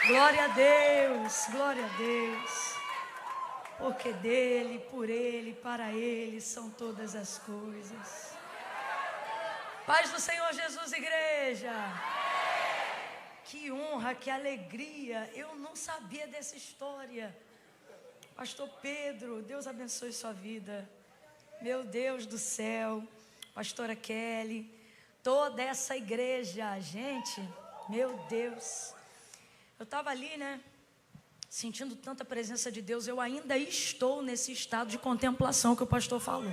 Glória a Deus, glória a Deus. Porque dele, por ele, para ele são todas as coisas. Paz do Senhor Jesus, igreja. Que honra, que alegria. Eu não sabia dessa história. Pastor Pedro, Deus abençoe sua vida. Meu Deus do céu. Pastora Kelly, toda essa igreja, gente, meu Deus. Eu estava ali, né, sentindo tanta presença de Deus. Eu ainda estou nesse estado de contemplação que o pastor falou.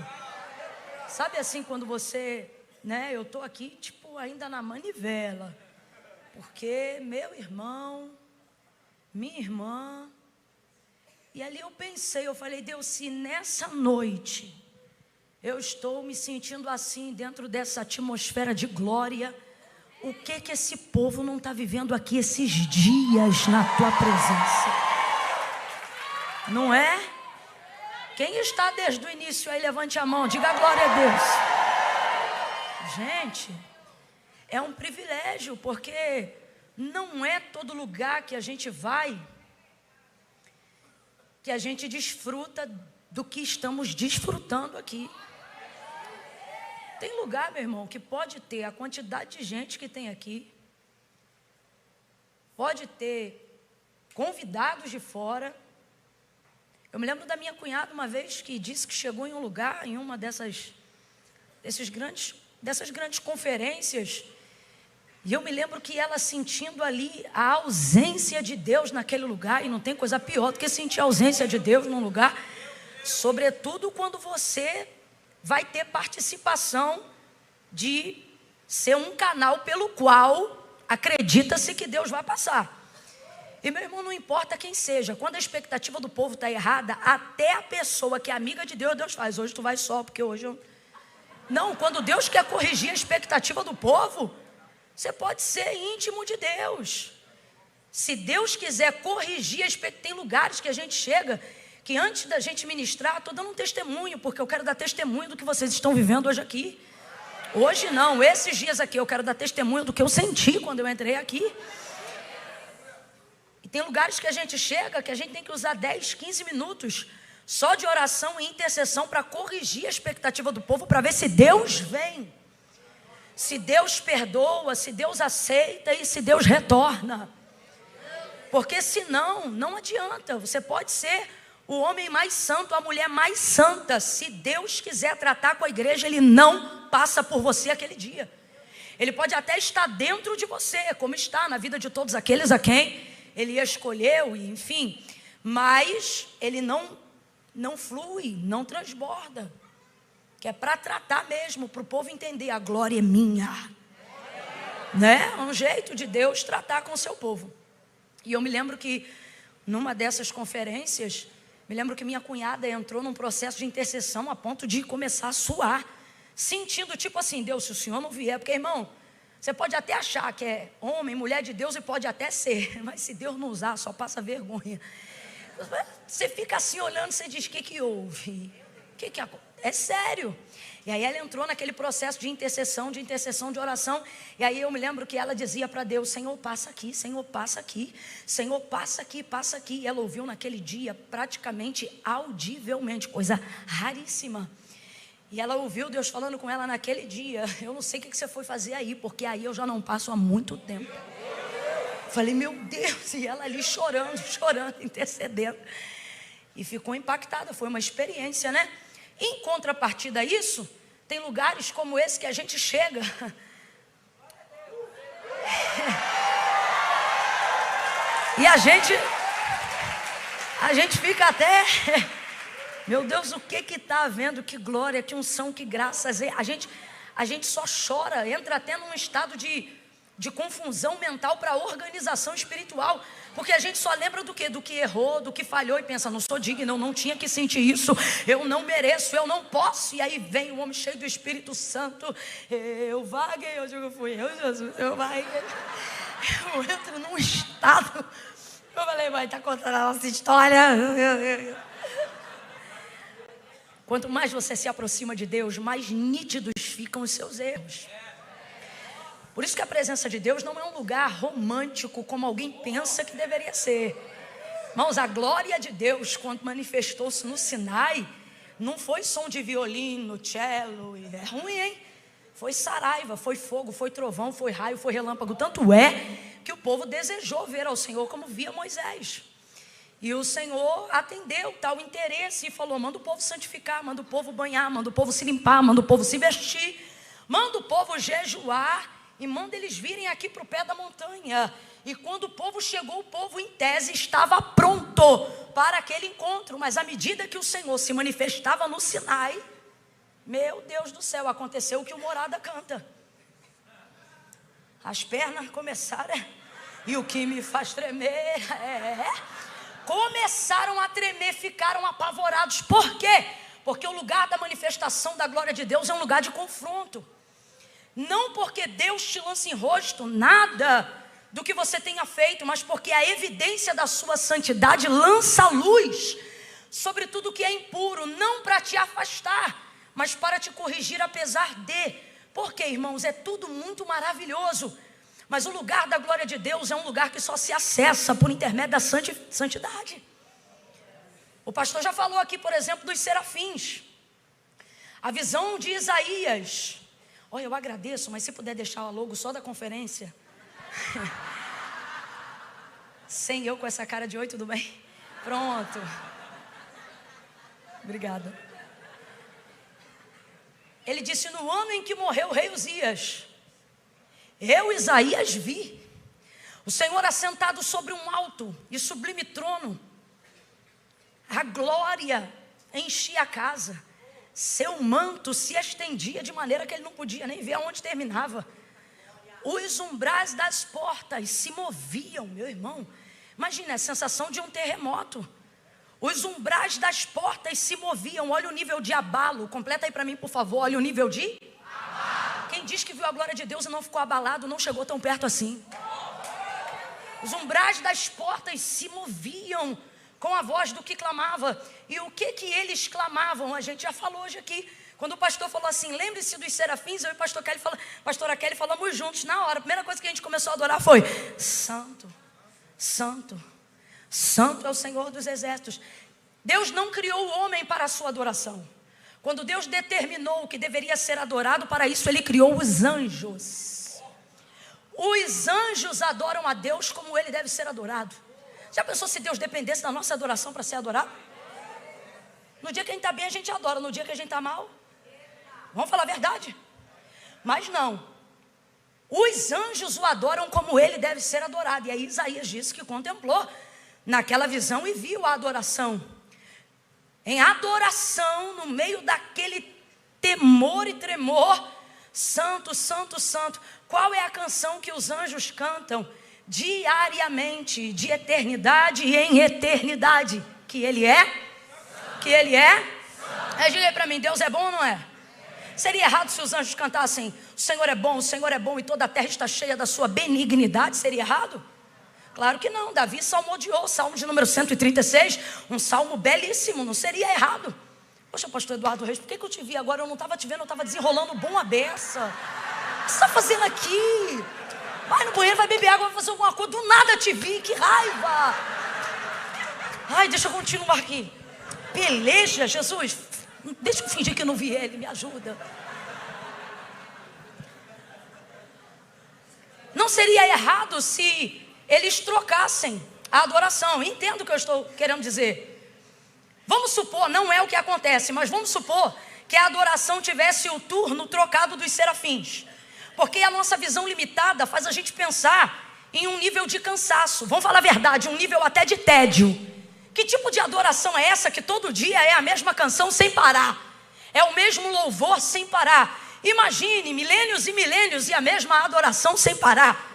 Sabe assim, quando você, né, eu estou aqui, tipo, ainda na manivela. Porque meu irmão, minha irmã. E ali eu pensei, eu falei, Deus, se nessa noite eu estou me sentindo assim, dentro dessa atmosfera de glória, o que esse povo não está vivendo aqui esses dias na tua presença? Não é? Quem está desde o início aí, levante a mão, diga glória a Deus. Gente, é um privilégio, porque não é todo lugar que a gente vai que a gente desfruta do que estamos desfrutando aqui. Tem lugar, meu irmão, que pode ter a quantidade de gente que tem aqui, pode ter convidados de fora. Eu me lembro da minha cunhada uma vez que disse que chegou em um lugar, em uma dessas grandes conferências, e eu me lembro que ela sentindo ali a ausência de Deus naquele lugar, e não tem coisa pior do que sentir a ausência de Deus num lugar, sobretudo quando você vai ter participação de ser um canal pelo qual acredita-se que Deus vai passar. E meu irmão, não importa quem seja, quando a expectativa do povo está errada, até a pessoa que é amiga de Deus, Deus faz, hoje tu vai só, porque hoje eu... Não, quando Deus quer corrigir a expectativa do povo, você pode ser íntimo de Deus. Se Deus quiser corrigir a expectativa, tem lugares que a gente chega, que antes da gente ministrar, estou dando um testemunho, porque eu quero dar testemunho do que vocês estão vivendo hoje aqui. Hoje não, esses dias aqui, eu quero dar testemunho do que eu senti quando eu entrei aqui. E tem lugares que a gente chega, que a gente tem que usar 10, 15 minutos, só de oração e intercessão, para corrigir a expectativa do povo, para ver se Deus vem, se Deus perdoa, se Deus aceita e se Deus retorna. Porque senão, não adianta, você pode ser o homem mais santo, a mulher mais santa, se Deus quiser tratar com a igreja, Ele não passa por você aquele dia. Ele pode até estar dentro de você, como está na vida de todos aqueles a quem Ele escolheu, enfim, mas Ele não flui, não transborda, que é para tratar mesmo, para o povo entender, a glória é minha, né? É um jeito de Deus tratar com o seu povo. E eu me lembro que numa dessas conferências, me lembro que minha cunhada entrou num processo de intercessão a ponto de começar a suar, sentindo tipo assim, Deus, se o Senhor não vier, porque irmão, você pode até achar que é homem, mulher de Deus, e pode até ser, mas se Deus não usar, só passa vergonha. Você fica assim olhando, você diz, o que houve? Que é sério. E aí ela entrou naquele processo de intercessão, de oração. E aí eu me lembro que ela dizia para Deus, Senhor, passa aqui, Senhor, passa aqui, Senhor, passa aqui, passa aqui. E ela ouviu naquele dia, praticamente audivelmente, coisa raríssima. E ela ouviu Deus falando com ela naquele dia, eu não sei o que você foi fazer aí, porque aí eu já não passo há muito tempo. Falei, meu Deus, e ela ali chorando, intercedendo. E ficou impactada, foi uma experiência, né? Em contrapartida a isso, tem lugares como esse que a gente chega. E a gente fica até... Meu Deus, o que está havendo? Que glória, que unção, que graças. A gente só chora, entra até num estado de confusão mental para a organização espiritual, porque a gente só lembra do quê? Do que errou, do que falhou, e pensa, não sou digno, eu não tinha que sentir isso, eu não mereço, eu não posso. E aí vem o homem cheio do Espírito Santo, eu vaguei, eu digo, fui eu, Jesus, eu vaguei. Eu entro num estado, eu falei, vai, tá contando a nossa história. Quanto mais você se aproxima de Deus, mais nítidos ficam os seus erros. Por isso que a presença de Deus não é um lugar romântico como alguém pensa que deveria ser. Irmãos, a glória de Deus, quando manifestou-se no Sinai, não foi som de violino, cello, é ruim, hein? Foi saraiva, foi fogo, foi trovão, foi raio, foi relâmpago. Tanto é que o povo desejou ver ao Senhor como via Moisés. E o Senhor atendeu tal interesse e falou: manda o povo santificar, manda o povo banhar, manda o povo se limpar, manda o povo se vestir, manda o povo jejuar e manda eles virem aqui para o pé da montanha. E quando o povo chegou, o povo em tese estava pronto para aquele encontro. Mas à medida que o Senhor se manifestava no Sinai, meu Deus do céu, aconteceu o que o Morada canta. As pernas começaram, e o que me faz tremer começaram a tremer, ficaram apavorados. Por quê? Porque o lugar da manifestação da glória de Deus é um lugar de confronto. Não porque Deus te lança em rosto nada do que você tenha feito, mas porque a evidência da sua santidade lança luz sobre tudo que é impuro, não para te afastar, mas para te corrigir apesar de. Porque, irmãos, é tudo muito maravilhoso, mas o lugar da glória de Deus é um lugar que só se acessa por intermédio da santidade. O pastor já falou aqui, por exemplo, dos serafins. A visão de Isaías. Olha, eu agradeço, mas se puder deixar o logo só da conferência. Sem eu com essa cara de oi, tudo bem? Pronto. Obrigada. Ele disse: no ano em que morreu o rei Uzias, eu, Isaías, vi o Senhor assentado sobre um alto e sublime trono. A glória enchia a casa. Seu manto se estendia de maneira que ele não podia nem ver aonde terminava. Os umbrais das portas se moviam, meu irmão. Imagina a sensação de um terremoto. Os umbrais das portas se moviam. Olha o nível de abalo. Completa aí para mim, por favor. Olha o nível de abalo. Quem diz que viu a glória de Deus e não ficou abalado, não chegou tão perto assim. Os umbrais das portas se moviam com a voz do que clamava. E o que eles clamavam? A gente já falou hoje aqui. Quando o pastor falou assim, lembre-se dos serafins, eu e pastora Kelly falamos juntos na hora. A primeira coisa que a gente começou a adorar foi: Santo, Santo, Santo é o Senhor dos exércitos. Deus não criou o homem para a sua adoração. Quando Deus determinou o que deveria ser adorado, para isso Ele criou os anjos. Os anjos adoram a Deus como Ele deve ser adorado. Já pensou se Deus dependesse da nossa adoração para ser adorado? No dia que a gente está bem, a gente adora. No dia que a gente está mal, vamos falar a verdade? Mas não. Os anjos o adoram como Ele deve ser adorado. E aí Isaías disse que contemplou naquela visão e viu a adoração. Em adoração, no meio daquele temor e tremor, Santo, Santo, Santo. Qual é a canção que os anjos cantam diariamente, de eternidade em eternidade? Que Ele é? Que Ele é? Diga aí para mim, Deus é bom ou não é? Seria errado se os anjos cantassem: o Senhor é bom e toda a terra está cheia da sua benignidade? Seria errado? Claro que não. Davi salmodiou, salmo de número 136, um salmo belíssimo, não seria errado. Poxa, pastor Eduardo Reis, por que eu te vi agora? Eu não estava te vendo, eu estava desenrolando bom a beça. O que você está fazendo aqui? Vai no banheiro, vai beber água, vai fazer alguma coisa. Do nada te vi, que raiva. Ai, deixa eu continuar aqui. Peleja, Jesus, deixa eu fingir que não vi ele, me ajuda. Não seria errado se eles trocassem a adoração. Entendo o que eu estou querendo dizer. Vamos supor, não é o que acontece, mas vamos supor que a adoração tivesse o turno trocado dos serafins. Porque a nossa visão limitada faz a gente pensar em um nível de cansaço. Vamos falar a verdade, um nível até de tédio. Que tipo de adoração é essa que todo dia é a mesma canção sem parar? É o mesmo louvor sem parar. Imagine milênios e milênios e a mesma adoração sem parar.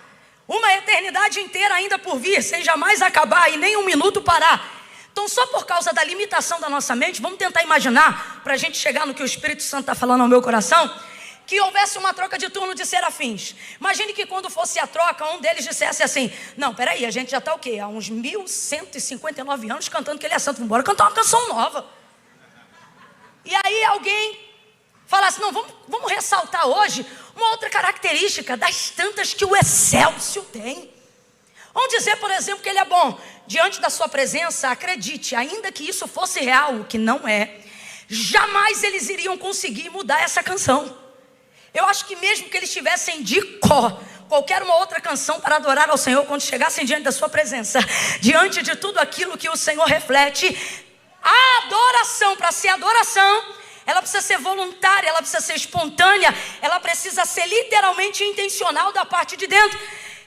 Uma eternidade inteira ainda por vir, sem jamais acabar e nem um minuto parar. Então, só por causa da limitação da nossa mente, vamos tentar imaginar, para a gente chegar no que o Espírito Santo está falando ao meu coração, que houvesse uma troca de turno de serafins. Imagine que quando fosse a troca, um deles dissesse assim: não, peraí, a gente já está o quê? Há uns 1159 anos cantando que Ele é santo, vamos embora cantar uma canção nova. E aí alguém falar assim, não, vamos ressaltar hoje uma outra característica das tantas que o Excélcio tem. Vamos dizer, por exemplo, que ele é bom. Diante da sua presença, acredite, ainda que isso fosse real, o que não é, jamais eles iriam conseguir mudar essa canção. Eu acho que mesmo que eles tivessem de cor qualquer uma outra canção para adorar ao Senhor, quando chegassem diante da sua presença, diante de tudo aquilo que o Senhor reflete, a adoração, para ser adoração, ela precisa ser voluntária, ela precisa ser espontânea, ela precisa ser literalmente intencional da parte de dentro,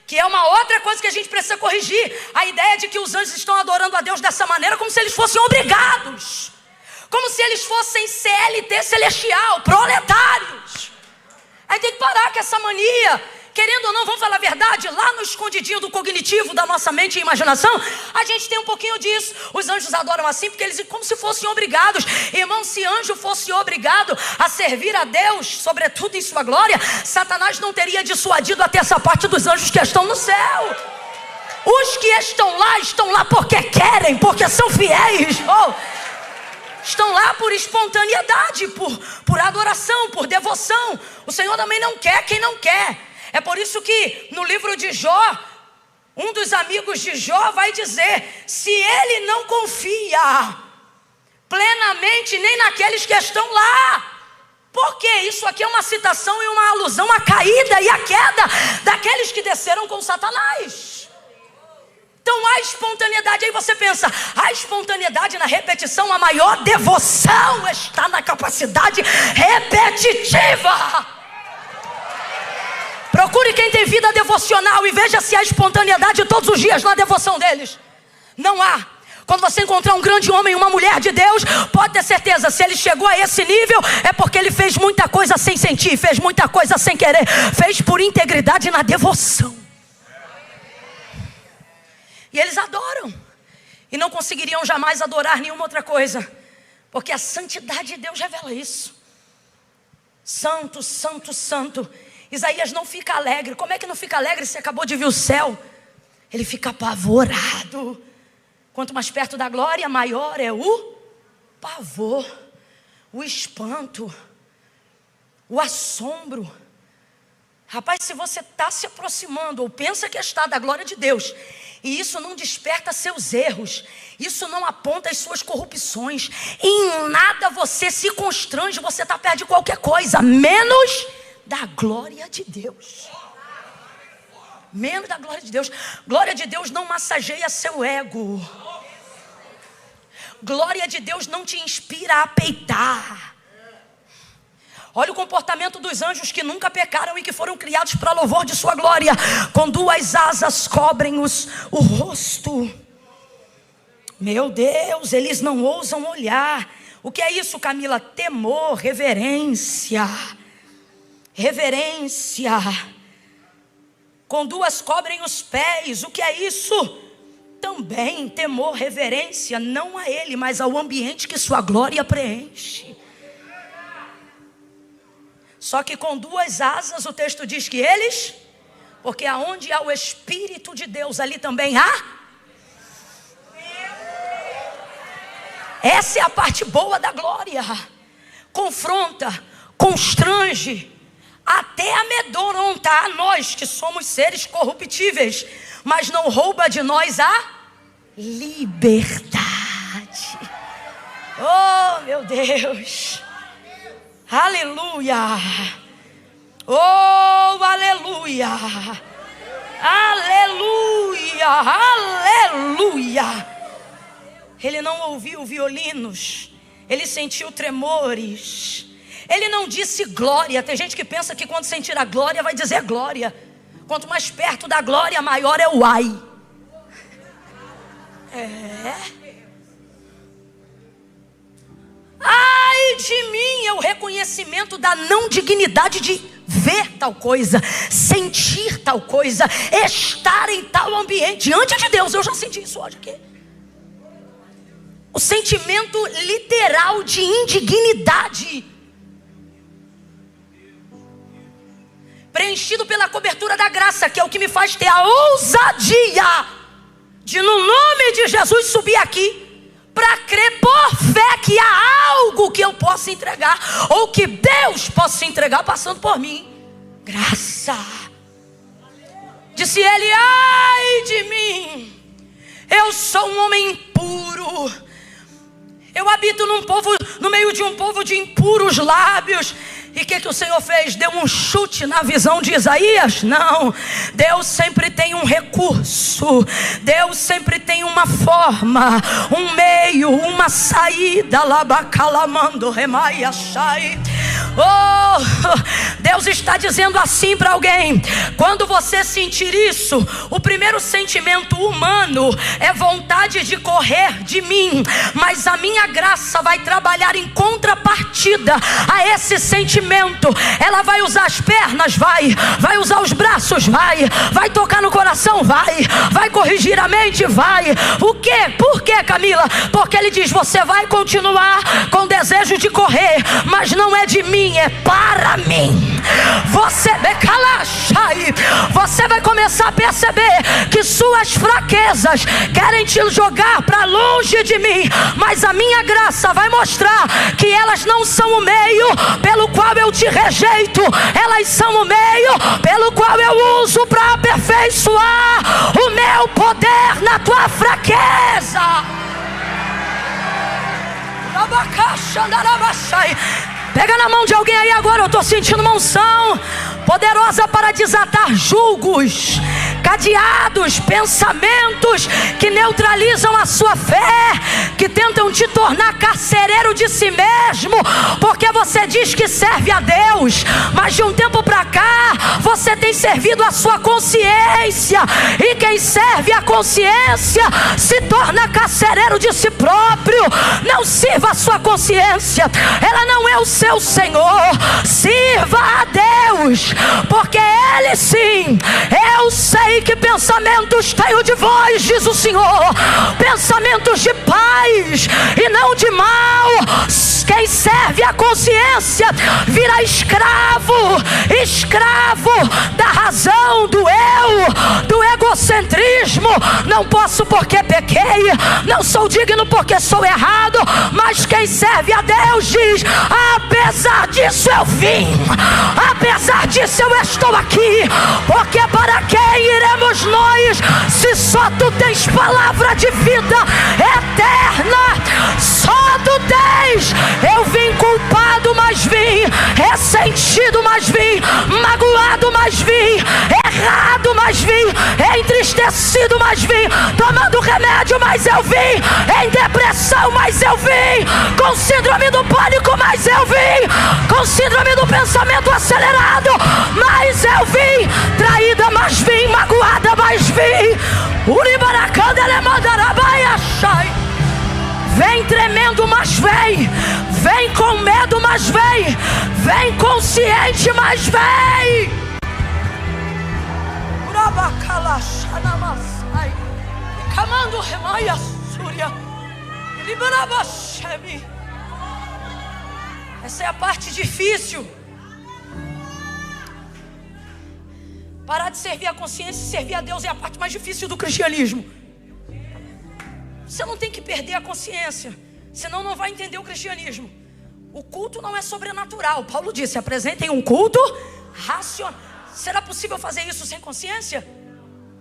que é uma outra coisa que a gente precisa corrigir. A ideia de que os anjos estão adorando a Deus dessa maneira, como se eles fossem obrigados, como se eles fossem CLT celestial, proletários. Aí tem que parar com essa mania. Querendo ou não, vamos falar a verdade, lá no escondidinho do cognitivo da nossa mente e imaginação, a gente tem um pouquinho disso. Os anjos adoram assim porque eles, como se fossem obrigados. Irmão, se anjo fosse obrigado a servir a Deus, sobretudo em sua glória, Satanás não teria dissuadido até essa parte dos anjos que estão no céu. Os que estão lá porque querem, porque são fiéis. Estão lá por espontaneidade, por adoração, por devoção. O Senhor também não quer quem não quer. É por isso que no livro de Jó, um dos amigos de Jó vai dizer, se ele não confia plenamente nem naqueles que estão lá. Porque isso aqui é uma citação e uma alusão à caída e à queda daqueles que desceram com Satanás. Então há espontaneidade. Aí você pensa, a espontaneidade na repetição, a maior devoção está na capacidade repetitiva. Procure quem tem vida devocional e veja se há espontaneidade todos os dias na devoção deles. Não há. Quando você encontrar um grande homem e uma mulher de Deus, pode ter certeza, se ele chegou a esse nível, é porque ele fez muita coisa sem sentir, fez muita coisa sem querer, fez por integridade na devoção. E eles adoram. E não conseguiriam jamais adorar nenhuma outra coisa, porque a santidade de Deus revela isso. Santo, santo, santo. Isaías não fica alegre. Como é que não fica alegre se acabou de ver o céu? Ele fica apavorado. Quanto mais perto da glória, maior é o pavor, o espanto, o assombro. Rapaz, se você está se aproximando ou pensa que está da glória de Deus, e isso não desperta seus erros, isso não aponta as suas corrupções, em nada você se constrange, você está perto de qualquer coisa, menos da glória de Deus. Menos da glória de Deus. Glória de Deus não massageia seu ego. Glória de Deus não te inspira a peitar. Olha o comportamento dos anjos que nunca pecaram e que foram criados para louvor de sua glória. Com 2 asas cobrem o rosto. Meu Deus, eles não ousam olhar. O que é isso, Camila? Temor, reverência. Reverência. Com 2 cobrem os pés. O que é isso? Também temor, reverência, não a ele, mas ao ambiente que sua glória preenche. Só que com 2 asas o texto diz que eles, porque aonde há o Espírito de Deus, ali também há. Essa é a parte boa da glória. Confronta, constrange, até amedrontar nós que somos seres corruptíveis, mas não rouba de nós a liberdade. Oh, meu Deus. Aleluia. Oh, aleluia. Aleluia. Aleluia. Ele não ouviu violinos, ele sentiu tremores. Ele não disse glória. Tem gente que pensa que quando sentir a glória vai dizer glória. Quanto mais perto da glória, maior é o ai. Ai de mim, é o reconhecimento da não dignidade de ver tal coisa, sentir tal coisa, estar em tal ambiente. Diante de Deus, eu já senti isso hoje aqui. O sentimento literal de indignidade, preenchido pela cobertura da graça, que é o que me faz ter a ousadia de, no nome de Jesus, subir aqui para crer por fé que há algo que eu possa entregar, ou que Deus possa entregar passando por mim. Graça. Disse ele: ai de mim, eu sou um homem impuro, eu habito no meio de um povo de impuros lábios. E o que o Senhor fez? Deu um chute na visão de Isaías? Não. Deus sempre tem um recurso. Deus sempre tem uma forma, um meio, uma saída. Labacalamando remaia shai. Oh, Deus está dizendo assim para alguém: quando você sentir isso, o primeiro sentimento humano é vontade de correr de mim, mas a minha graça vai trabalhar em contrapartida a esse sentimento. Ela vai usar as pernas, vai usar os braços, vai tocar no coração, vai corrigir a mente, vai. O quê? Por quê, Camila? Porque ele diz: você vai continuar com desejo de correr, mas não é de mim, é para mim. Você vai começar a perceber que suas fraquezas querem te jogar para longe de mim, mas a minha graça vai mostrar que elas não são o meio pelo qual eu te rejeito, elas são o meio pelo qual eu uso para aperfeiçoar o meu poder na tua fraqueza. Pega na mão de alguém aí agora. Eu estou sentindo uma unção poderosa para desatar julgos, cadeados, pensamentos que neutralizam a sua fé, que tentam te tornar carcereiro de si mesmo, porque você diz que serve a Deus, mas de um tempo para cá você tem servido a sua consciência, e quem serve a consciência se torna carcereiro de si próprio. Não sirva a sua consciência, ela não é o seu Senhor. Sirva a Deus, porque Ele sim. Eu sei que pensamentos tenho de vós, diz o Senhor, pensamentos de paz e não de mal. Quem serve a consciência vira escravo da razão, do eu, do egocentrismo. Não posso porque pequei, não sou digno porque sou errado. Mas quem serve a Deus diz: apesar disso eu vim, apesar disso eu estou aqui, porque para quem iremos nós, se só tu tens palavra de vida eterna? Só tu tens. Eu vim culpado, mas vim ressentido, mas vim magoado, mas vim errado, mas vim entristecido, mas vim tomando remédio, mas eu vim em depressão, mas eu vim com síndrome do pânico, mas eu vim com síndrome do pensamento acelerado, mas eu vim traída, mas vim magoada, mas vim uribaracanda lemandarabaiá shai. Vem tremendo, mas vem com medo, mas vem consciente, mas vem. Essa é a parte difícil. Parar de servir a consciência e servir a Deus é a parte mais difícil do cristianismo. Você não tem que perder a consciência, senão não vai entender o cristianismo. O culto não é sobrenatural. Paulo disse: apresentem um culto racional. Será possível fazer isso sem consciência?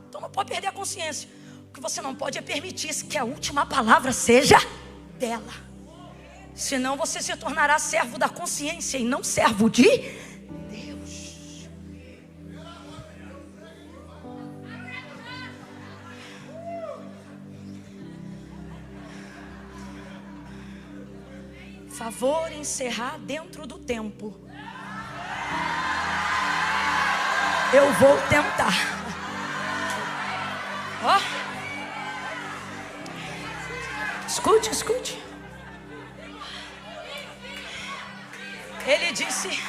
Então não pode perder a consciência. O que você não pode é permitir que a última palavra seja dela. Senão você se tornará servo da consciência e não servo de Deus. Favor encerrar dentro do tempo. Eu vou tentar. Ó. Escute. Ele disse: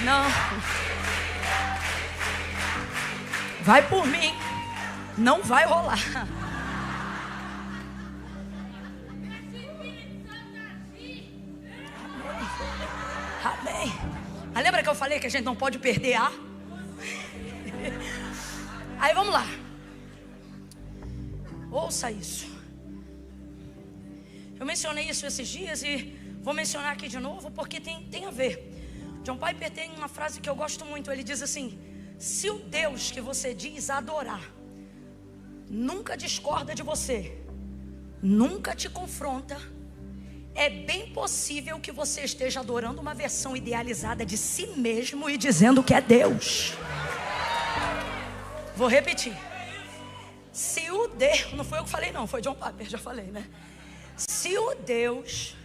não. Vai por mim. Não vai rolar. Amém. Mas lembra que eu falei que a gente não pode perder a? Aí vamos lá. Ouça isso. Eu mencionei isso esses dias e vou mencionar aqui de novo porque tem a ver. John Piper tem uma frase que eu gosto muito. Ele diz assim: se o Deus que você diz adorar nunca discorda de você, nunca te confronta, é bem possível que você esteja adorando uma versão idealizada de si mesmo e dizendo que é Deus. Vou repetir. Se o Deus, não foi eu que falei não, foi John Piper, já falei, né? Se o Deus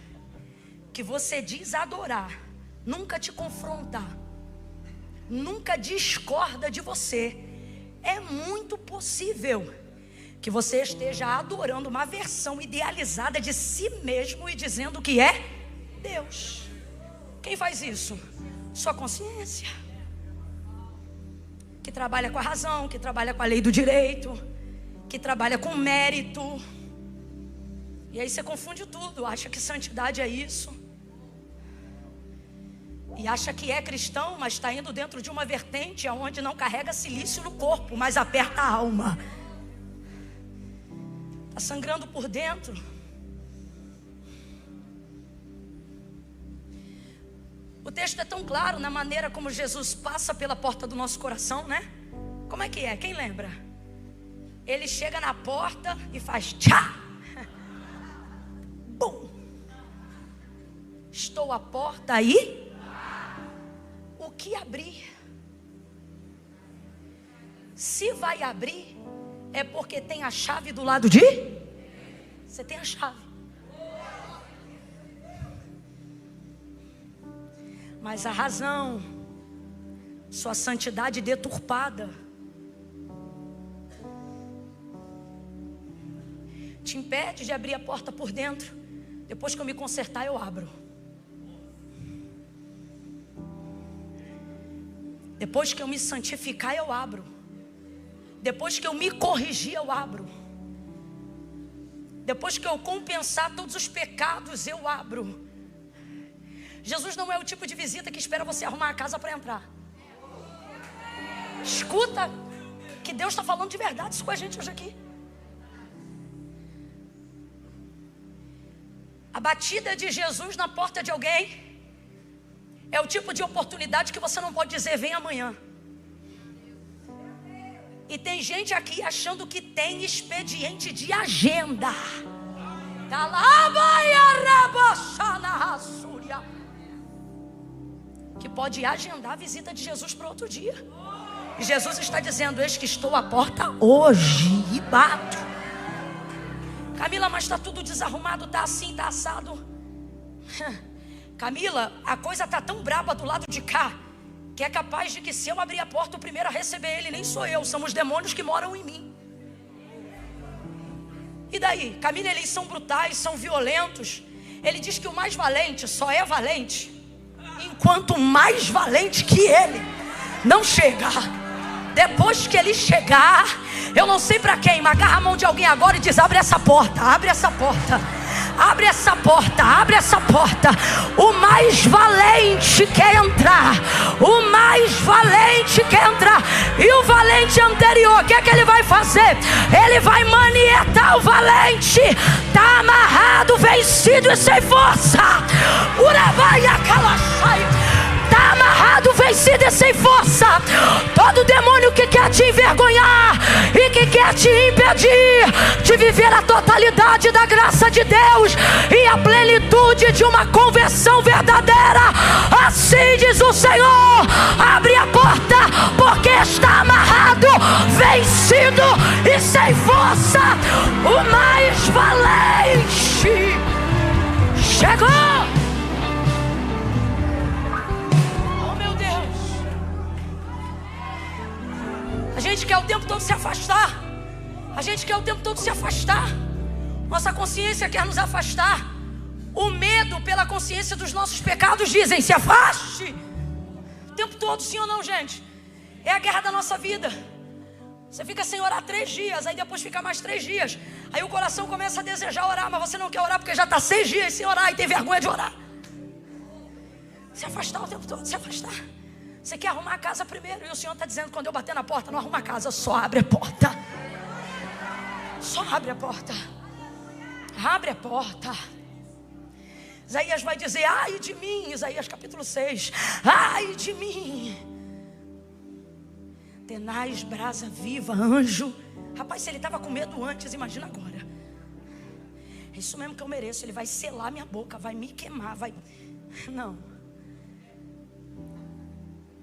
que você diz adorar nunca te confrontar, nunca discorda de você, é muito possível que você esteja adorando uma versão idealizada de si mesmo e dizendo que é Deus. Quem faz isso? Sua consciência, que trabalha com a razão, que trabalha com a lei do direito, que trabalha com mérito. E aí você confunde tudo, acha que santidade é isso, e acha que é cristão, mas está indo dentro de uma vertente onde não carrega silício no corpo, mas aperta a alma. Está sangrando por dentro. O texto é tão claro na maneira como Jesus passa pela porta do nosso coração, né? Como é que é? Quem lembra? Ele chega na porta e faz tchá. Bum. Estou à porta aí. O que abrir? Se vai abrir, é porque tem a chave do lado de? Você tem a chave. Mas a razão, sua santidade deturpada, te impede de abrir a porta por dentro. Depois que eu me consertar, eu abro. Depois que eu me santificar, eu abro. Depois que eu me corrigir, eu abro. Depois que eu compensar todos os pecados, eu abro. Jesus não é o tipo de visita que espera você arrumar a casa para entrar. Escuta, que Deus está falando de verdade isso com a gente hoje aqui. A batida de Jesus na porta de alguém é o tipo de oportunidade que você não pode dizer vem amanhã. E tem gente aqui achando que tem expediente de agenda. Que pode agendar a visita de Jesus para outro dia. E Jesus está dizendo: eis que estou à porta hoje e bato. Camila, mas está tudo desarrumado, está assim, está assado. Camila, a coisa está tão braba do lado de cá, que é capaz de que se eu abrir a porta, o primeiro a receber ele nem sou eu, são os demônios que moram em mim. E daí? Camila, eles são brutais, são violentos. Ele diz que o mais valente só é valente enquanto o mais valente que ele não chega. Depois que ele chegar, eu não sei para quem, mas agarra a mão de alguém agora e diz: abre essa porta, abre essa porta. Abre essa porta, abre essa porta. O mais valente quer entrar. O mais valente quer entrar. E o valente anterior, o que é que ele vai fazer? Ele vai manietar o valente. Está amarrado, vencido e sem força. Urabaia calachai. Está amarrado, vencido e sem força. Todo demônio que quer te envergonhar e que quer te impedir de viver a totalidade da graça de Deus e a plenitude de uma conversão verdadeira, assim diz o Senhor: abre a porta, porque está amarrado, vencido e sem força. O mais valente chegou. A gente quer o tempo todo se afastar. A gente quer o tempo todo se afastar. Nossa consciência quer nos afastar. O medo pela consciência dos nossos pecados dizem: se afaste. O tempo todo, sim ou não, gente? É a guerra da nossa vida. Você fica sem orar 3 dias, aí depois fica mais 3 dias. Aí o coração começa a desejar orar, mas você não quer orar porque já está 6 dias sem orar e tem vergonha de orar. Se afastar o tempo todo, se afastar. Você quer arrumar a casa primeiro, e o Senhor está dizendo: quando eu bater na porta, não arruma a casa, só abre a porta. Só abre a porta. Abre a porta. Isaías vai dizer: ai de mim, Isaías capítulo 6, ai de mim, tenaz, brasa viva, anjo. Rapaz, se ele estava com medo antes, imagina agora. É isso mesmo que eu mereço. Ele vai selar minha boca, vai me queimar, vai... Não.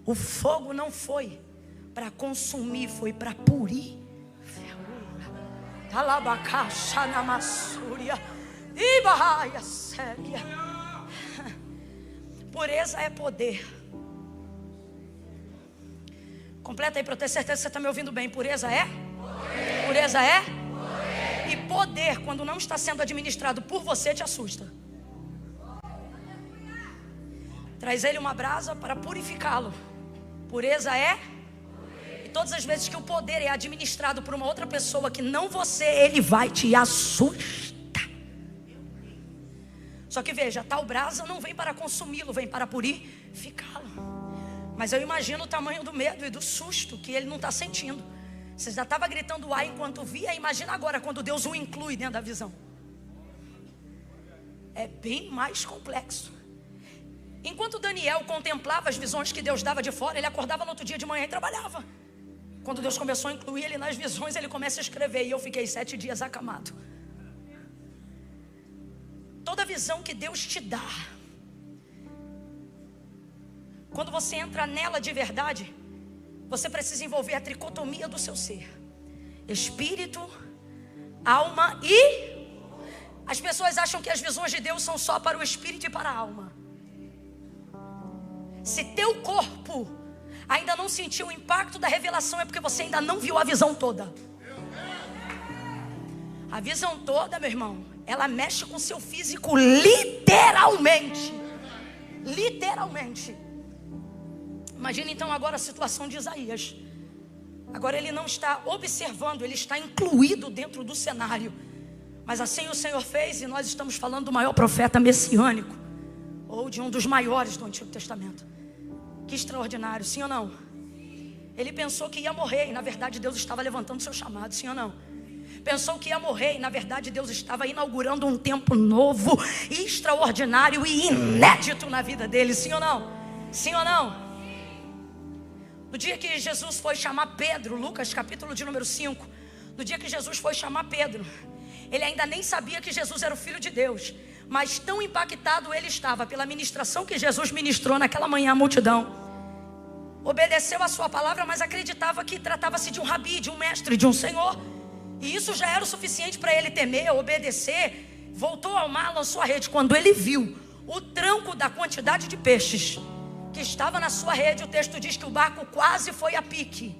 O fogo não foi para consumir, foi para purir. Talabacaxa na massúria. Ibaia séria. Pureza é poder. Completa aí para eu ter certeza que você está me ouvindo bem. Pureza é? Poder. Pureza é? Poder. E poder, quando não está sendo administrado por você, te assusta. Traz ele uma brasa para purificá-lo. Pureza é? Poder. E todas as vezes que o poder é administrado por uma outra pessoa que não você, ele vai te assustar. Só que veja, tal brasa não vem para consumi-lo, vem para purificá-lo. Mas eu imagino o tamanho do medo e do susto que ele não está sentindo. Você já estava gritando ai enquanto via, imagina agora quando Deus o inclui dentro da visão. É bem mais complexo. Enquanto Daniel contemplava as visões que Deus dava de fora, ele acordava no outro dia de manhã e trabalhava. Quando Deus começou a incluir ele nas visões, ele começa a escrever. E eu fiquei 7 dias acamado. Toda visão que Deus te dá, quando você entra nela de verdade, você precisa envolver a tricotomia do seu ser: espírito, alma e... As pessoas acham que as visões de Deus são só para o espírito e para a alma. Se teu corpo ainda não sentiu o impacto da revelação, é porque você ainda não viu a visão toda. A visão toda, meu irmão, ela mexe com o seu físico literalmente. Literalmente. Imagina então agora a situação de Isaías. Agora ele não está observando, ele está incluído dentro do cenário. Mas assim o Senhor fez, e nós estamos falando do maior profeta messiânico, ou de um dos maiores do Antigo Testamento. Que extraordinário, sim ou não? Ele pensou que ia morrer, e na verdade Deus estava levantando seu chamado, sim ou não? Pensou que ia morrer, e na verdade Deus estava inaugurando um tempo novo, extraordinário e inédito na vida dele, sim ou não? Sim ou não? No dia que Jesus foi chamar Pedro, Lucas capítulo de número 5, no dia que Jesus foi chamar Pedro, ele ainda nem sabia que Jesus era o Filho de Deus, mas tão impactado ele estava pela ministração que Jesus ministrou naquela manhã à multidão. Obedeceu a sua palavra, mas acreditava que tratava-se de um rabi, de um mestre, de um senhor. E isso já era o suficiente para ele temer, obedecer. Voltou ao mar, lançou a rede. Quando ele viu o tranco da quantidade de peixes que estava na sua rede, o texto diz que o barco quase foi a pique.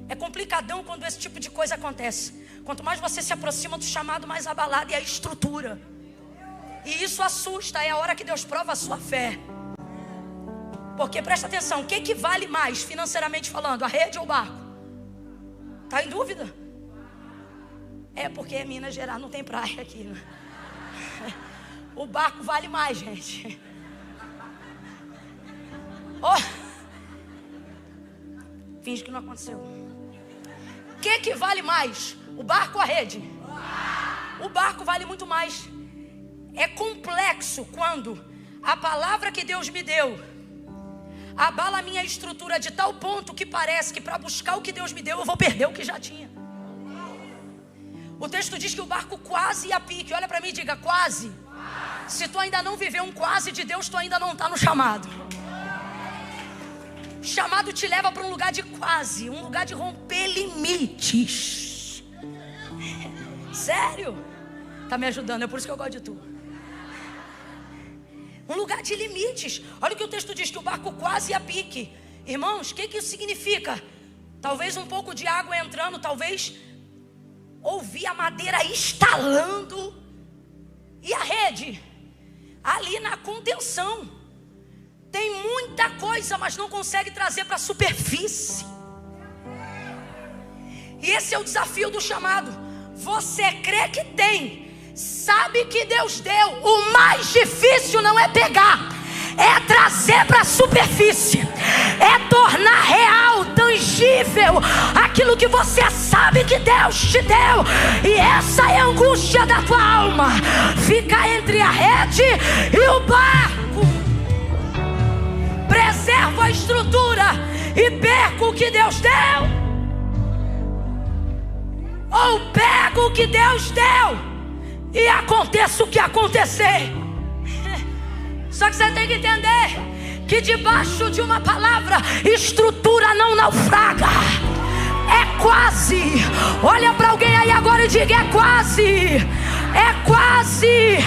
É complicadão quando esse tipo de coisa acontece. Quanto mais você se aproxima do chamado, mais abalada é a estrutura. E isso assusta, é a hora que Deus prova a sua fé. Porque presta atenção, o que vale mais financeiramente falando, a rede ou o barco? Está em dúvida? É porque Minas Gerais não tem praia aqui, né? O barco vale mais, gente. Oh. Finge que não aconteceu. O que vale mais? O barco ou a rede? O barco vale muito mais. É complexo quando a palavra que Deus me deu abala a minha estrutura de tal ponto que parece que para buscar o que Deus me deu eu vou perder o que já tinha. O texto diz que o barco quase ia a pique. Olha para mim e diga quase. Se tu ainda não viveu um quase de Deus, tu ainda não está no chamado. O chamado te leva para um lugar de quase, um lugar de romper limites. Sério? Tá me ajudando, é por isso que eu gosto de tu. Um lugar de limites. Olha o que o texto diz, que o barco quase ia a pique. Irmãos, o que isso significa? Talvez um pouco de água entrando, talvez ouvir a madeira estalando. E a rede? Ali na contenção. Tem muita coisa, mas não consegue trazer para a superfície. E esse é o desafio do chamado. Você crê que tem, sabe que Deus deu. O mais difícil não é pegar, é trazer para a superfície, é tornar real, tangível aquilo que você sabe que Deus te deu. E essa é a angústia da tua alma, fica entre a rede e o barco. Preservo a estrutura e perco o que Deus deu, ou pego o que Deus deu e aconteça o que acontecer. Só que você tem que entender que debaixo de uma palavra, estrutura não naufraga. É quase. Olha para alguém aí agora e diga: é quase. É quase.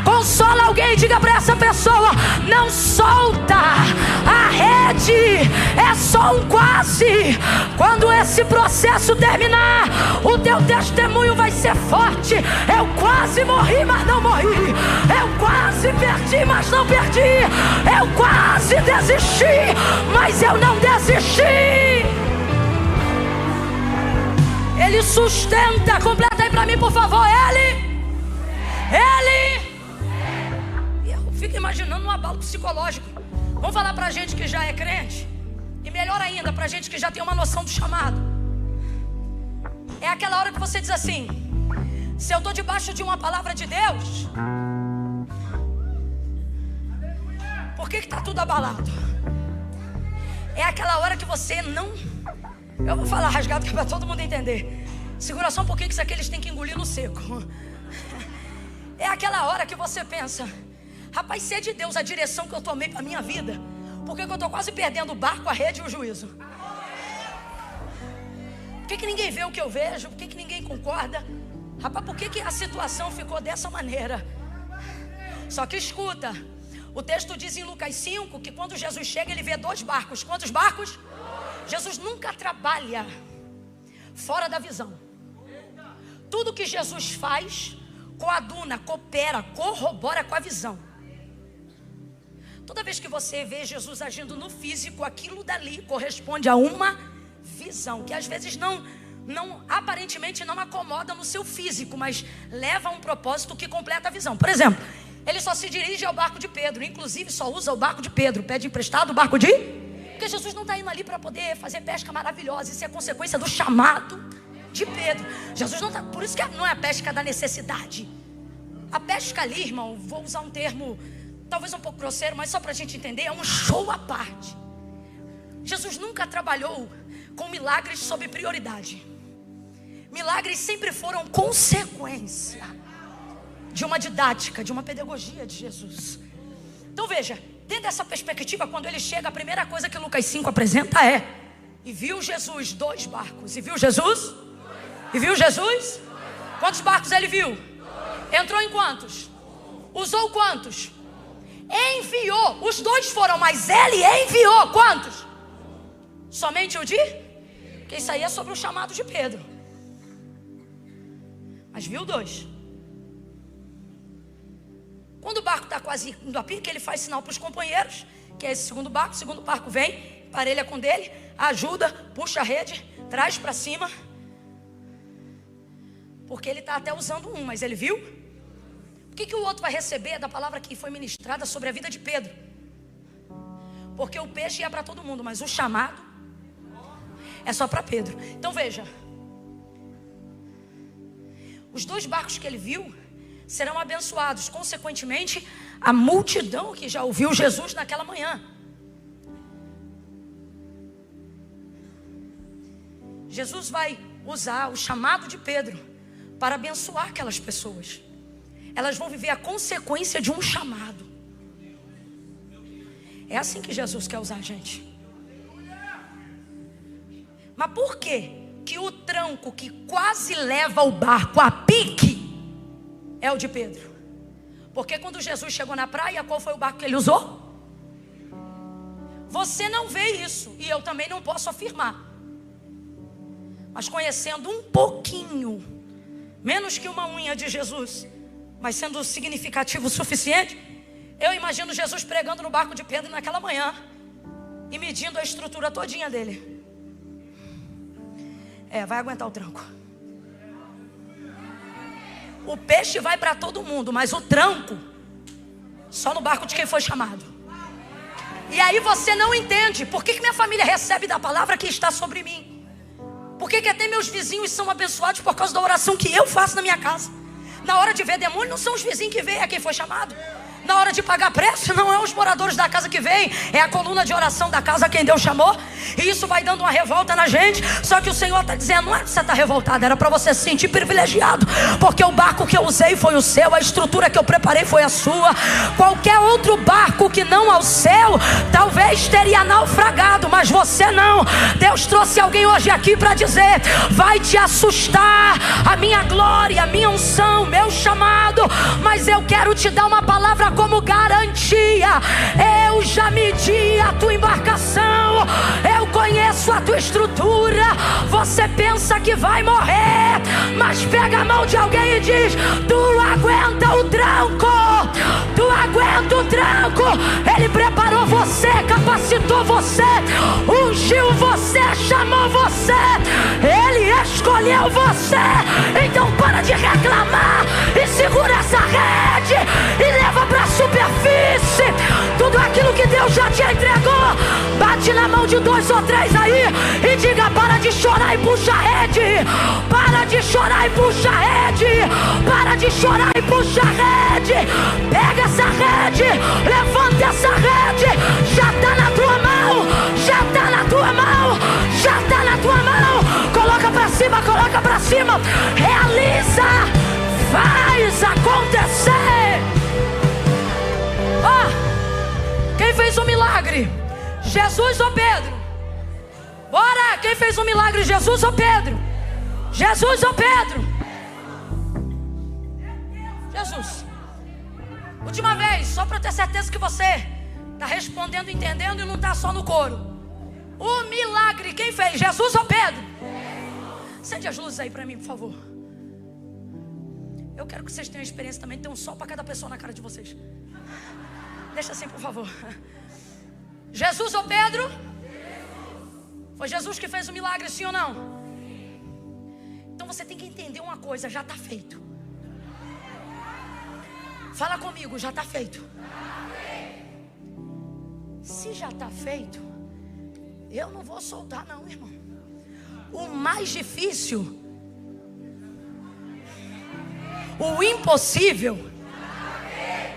Consola alguém e diga para essa pessoa: não solta a rede, é só um quase. Quando esse processo terminar, o teu testemunho vai ser forte. Eu quase morri, mas não morri. Eu quase perdi, mas não perdi. Eu quase desisti, mas eu não desisti. Ele sustenta. Completa aí pra mim, por favor. Ele. E eu fico imaginando um abalo psicológico. Vamos falar pra gente que já é crente. E melhor ainda, pra gente que já tem uma noção do chamado. É aquela hora que você diz assim: se eu tô debaixo de uma palavra de Deus, por que tá tudo abalado? É aquela hora que você não... Eu vou falar rasgado que é para todo mundo entender. Segura só um pouquinho que isso aqui eles têm que engolir no seco. É aquela hora que você pensa: rapaz, se é de Deus a direção que eu tomei para minha vida, por que eu estou quase perdendo o barco, a rede e o juízo? Por que ninguém vê o que eu vejo? Por que ninguém concorda? Rapaz, por que a situação ficou dessa maneira? Só que escuta, o texto diz em Lucas 5 que quando Jesus chega, ele vê 2 barcos. Quantos barcos? Jesus nunca trabalha fora da visão. Tudo que Jesus faz coaduna, coopera, corrobora com a visão. Toda vez que você vê Jesus agindo no físico, aquilo dali corresponde a uma visão, que às vezes não aparentemente não acomoda no seu físico, mas leva a um propósito que completa a visão. Por exemplo, ele só se dirige ao barco de Pedro, inclusive só usa o barco de Pedro, pede emprestado o barco de... Porque Jesus não está indo ali para poder fazer pesca maravilhosa. Isso é consequência do chamado de Pedro. Jesus não está... Por isso que não é a pesca da necessidade. A pesca ali, irmão, vou usar um termo talvez um pouco grosseiro, mas só para a gente entender, é um show à parte. Jesus nunca trabalhou com milagres sob prioridade. Milagres sempre foram consequência de uma didática, de uma pedagogia de Jesus. Então veja, dentro dessa perspectiva, quando ele chega, a primeira coisa que Lucas 5 apresenta é: e viu Jesus 2 barcos. E viu Jesus? E viu Jesus? Quantos barcos ele viu? Entrou em quantos? Usou quantos? Enviou. Os 2 foram, mas ele enviou quantos? Somente o de? Porque isso aí é sobre o chamado de Pedro. Mas viu 2. Quando o barco está quase indo a pique, ele faz sinal para os companheiros, que é esse segundo barco. O segundo barco vem, parelha com dele, ajuda, puxa a rede, traz para cima. Porque ele está até usando um, mas ele viu? O que o outro vai receber da palavra que foi ministrada sobre a vida de Pedro? Porque o peixe ia para todo mundo, mas o chamado é só para Pedro. Então veja, os 2 barcos que ele viu serão abençoados, consequentemente, a multidão que já ouviu Jesus naquela manhã. Jesus vai usar o chamado de Pedro para abençoar aquelas pessoas. Elas vão viver a consequência de um chamado. É assim que Jesus quer usar a gente. Mas por quê que o tranco que quase leva o barco a pique é o de Pedro? Porque quando Jesus chegou na praia, qual foi o barco que ele usou? Você não vê isso, e eu também não posso afirmar. Mas conhecendo um pouquinho, menos que uma unha de Jesus, mas sendo significativo o suficiente, eu imagino Jesus pregando no barco de Pedro naquela manhã e medindo a estrutura todinha dele. Vai aguentar o tranco. O peixe vai para todo mundo, mas o tranco só no barco de quem foi chamado. E aí você não entende por que minha família recebe da palavra que está sobre mim. Por que até meus vizinhos são abençoados por causa da oração que eu faço na minha casa. Na hora de ver demônio, não são os vizinhos que veem, é quem foi chamado. Na hora de pagar preço, não é os moradores da casa que vêm, é a coluna de oração da casa quem Deus chamou. E isso vai dando uma revolta na gente. Só que o Senhor está dizendo, não é que você está revoltado, era para você se sentir privilegiado, porque o barco que eu usei foi o seu, a estrutura que eu preparei foi a sua. Qualquer outro barco que não ao seu, talvez teria naufragado, mas você não. Deus trouxe alguém hoje aqui para dizer, vai te assustar a minha glória, a minha unção, meu chamado, mas eu quero te dar uma palavra como garantia. Eu já medi a tua embarcação, eu conheço a tua estrutura. Você pensa que vai morrer, mas pega a mão de alguém e diz, tu aguenta o tranco, tu aguenta o tranco. Ele preparou você, capacitou você, ungiu você, chamou você, Ele escolheu você. Então para de reclamar e segura essa rede e leva para a superfície tudo aquilo que Deus já te entregou. Bate na mão de 2 ou 3 aí e diga, para de chorar e puxa a rede. Para de chorar e puxa a rede. Para de chorar e puxa a rede. Pega essa rede, levanta essa rede. Já está na tua mão, já está na tua mão, já está na tua mão. Coloca para cima, coloca para cima. Realiza, faz acontecer. Quem fez um milagre? Jesus ou Pedro? Bora! Quem fez um milagre? Jesus ou Pedro? Jesus ou Pedro? Jesus. Última vez, só para ter certeza que você está respondendo, entendendo e não está só no coro. O milagre, quem fez? Jesus ou Pedro? Acende as luzes aí para mim, por favor. Eu quero que vocês tenham experiência também. Tem um sol para cada pessoa na cara de vocês. Deixa assim, por favor. Jesus ou Pedro? Foi Jesus que fez o milagre, sim ou não? Então você tem que entender uma coisa, já está feito. Fala comigo, já está feito. Se já está feito, eu não vou soltar não, irmão. O mais difícil, o impossível,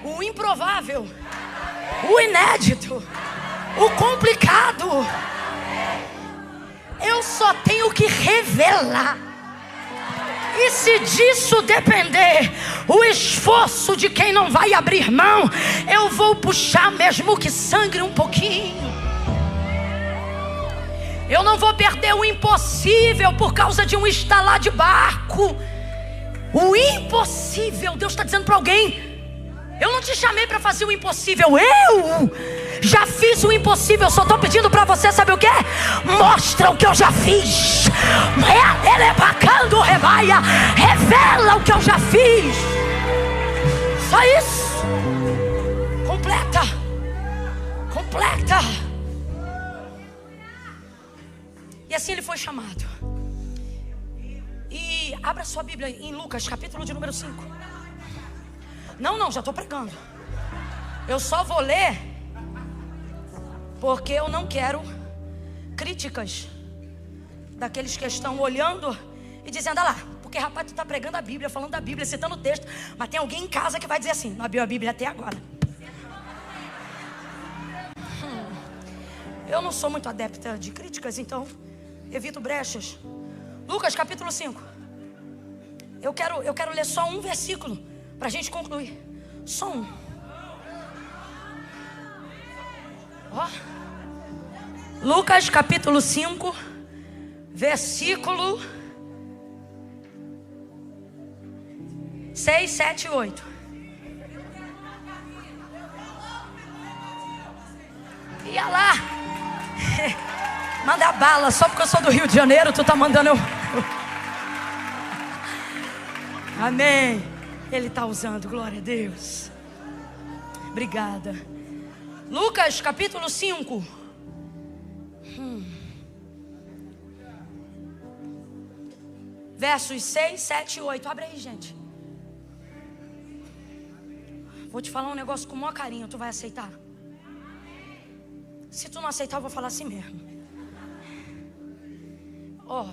o improvável, o inédito, o complicado, eu só tenho que revelar. E se disso depender o esforço de quem não vai abrir mão, eu vou puxar mesmo que sangre um pouquinho. Eu não vou perder o impossível por causa de um estalar de barco. O impossível, Deus está dizendo para alguém, eu não te chamei para fazer o impossível, eu já fiz o impossível. Eu só estou pedindo para você, sabe o que? Mostra o que eu já fiz. Ele é bacana, rebaia. Revela o que eu já fiz. Só isso. Completa. Completa. E assim ele foi chamado. E abra sua Bíblia em Lucas, capítulo de número 5. Não, já estou pregando. Eu só vou ler porque eu não quero críticas daqueles que estão olhando e dizendo, ah lá, porque rapaz, tu está pregando a Bíblia, falando da Bíblia, citando o texto, mas tem alguém em casa que vai dizer assim, não abriu a Bíblia até agora. Eu não sou muito adepta de críticas, então evito brechas. Lucas capítulo 5. Eu quero ler só um versículo para a gente concluir. Só um. Lucas capítulo 5, versículo 6, 7 e 8. Ia lá. Manda bala, só porque eu sou do Rio de Janeiro, tu tá mandando eu. Amém. Ele está usando, glória a Deus. Obrigada. Lucas capítulo 5. Versos 6, 7 e 8. Abre aí, gente. Vou te falar um negócio com o maior carinho, tu vai aceitar? Se tu não aceitar, eu vou falar assim mesmo.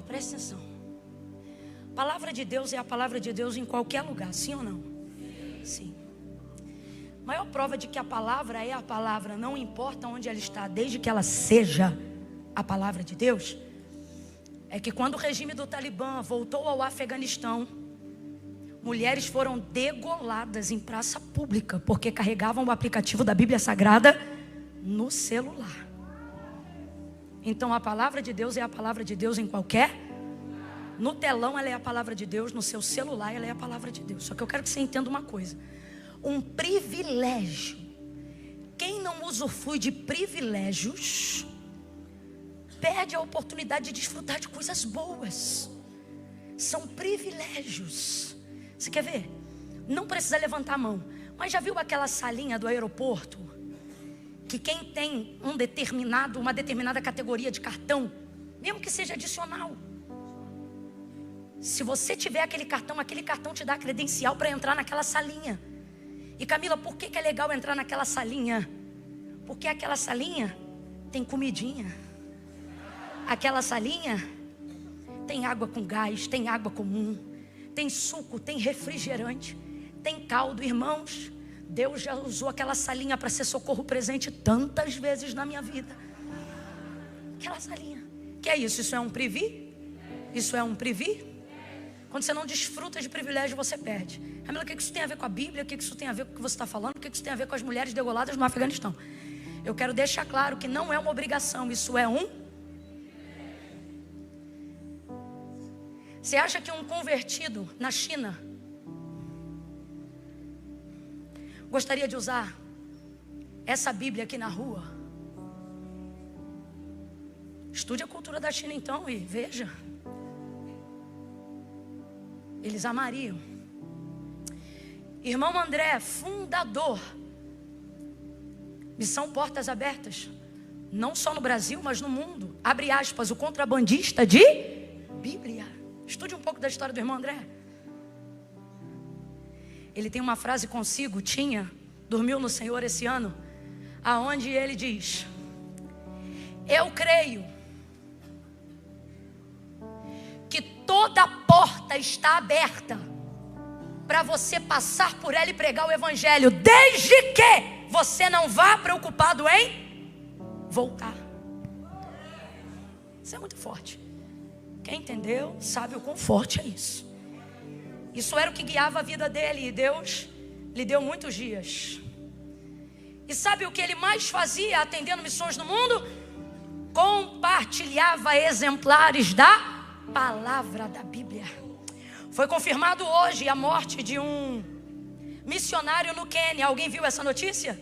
Presta atenção. Palavra de Deus é a palavra de Deus em qualquer lugar, sim ou não? Sim. Maior prova de que a palavra é a palavra, não importa onde ela está, desde que ela seja a palavra de Deus, é que quando o regime do Talibã voltou ao Afeganistão, mulheres foram degoladas em praça pública porque carregavam o aplicativo da Bíblia Sagrada no celular. Então a palavra de Deus é a palavra de Deus em qualquer. No telão ela é a palavra de Deus, no seu celular ela é a palavra de Deus. Só que eu quero que você entenda uma coisa: um privilégio, quem não usufrui de privilégios perde a oportunidade de desfrutar de coisas boas. São privilégios. Você quer ver? Não precisa levantar a mão, mas já viu aquela salinha do aeroporto que quem tem uma determinada categoria de cartão, mesmo que seja adicional, se você tiver aquele cartão te dá credencial para entrar naquela salinha. E Camila, por que é legal entrar naquela salinha? Porque aquela salinha tem comidinha. Aquela salinha tem água com gás, tem água comum, tem suco, tem refrigerante, tem caldo. Irmãos, Deus já usou aquela salinha para ser socorro presente tantas vezes na minha vida. Aquela salinha. Que é isso? Isso é um privi? Isso é um privi? Quando você não desfruta de privilégio, você perde. Camila, o que isso tem a ver com a Bíblia? O que isso tem a ver com o que você está falando? O que isso tem a ver com as mulheres degoladas no Afeganistão? Eu quero deixar claro que não é uma obrigação, isso é um. Você acha que um convertido na China gostaria de usar essa Bíblia aqui na rua? Estude a cultura da China então e veja. Eles amariam. Irmão André, fundador, Missão Portas Abertas, não só no Brasil, mas no mundo. Abre aspas, o contrabandista de Bíblia. Estude um pouco da história do irmão André. Ele tem uma frase consigo, dormiu no Senhor esse ano, aonde ele diz: eu creio que toda porta está aberta para você passar por ela e pregar o evangelho, desde que você não vá preocupado em voltar. Isso é muito forte. Quem entendeu sabe o quão forte é isso. Isso era o que guiava a vida dele, e Deus lhe deu muitos dias. E sabe o que ele mais fazia atendendo missões no mundo? Compartilhava exemplares da palavra da Bíblia. Foi confirmado hoje a morte de um missionário no Quênia. Alguém viu essa notícia?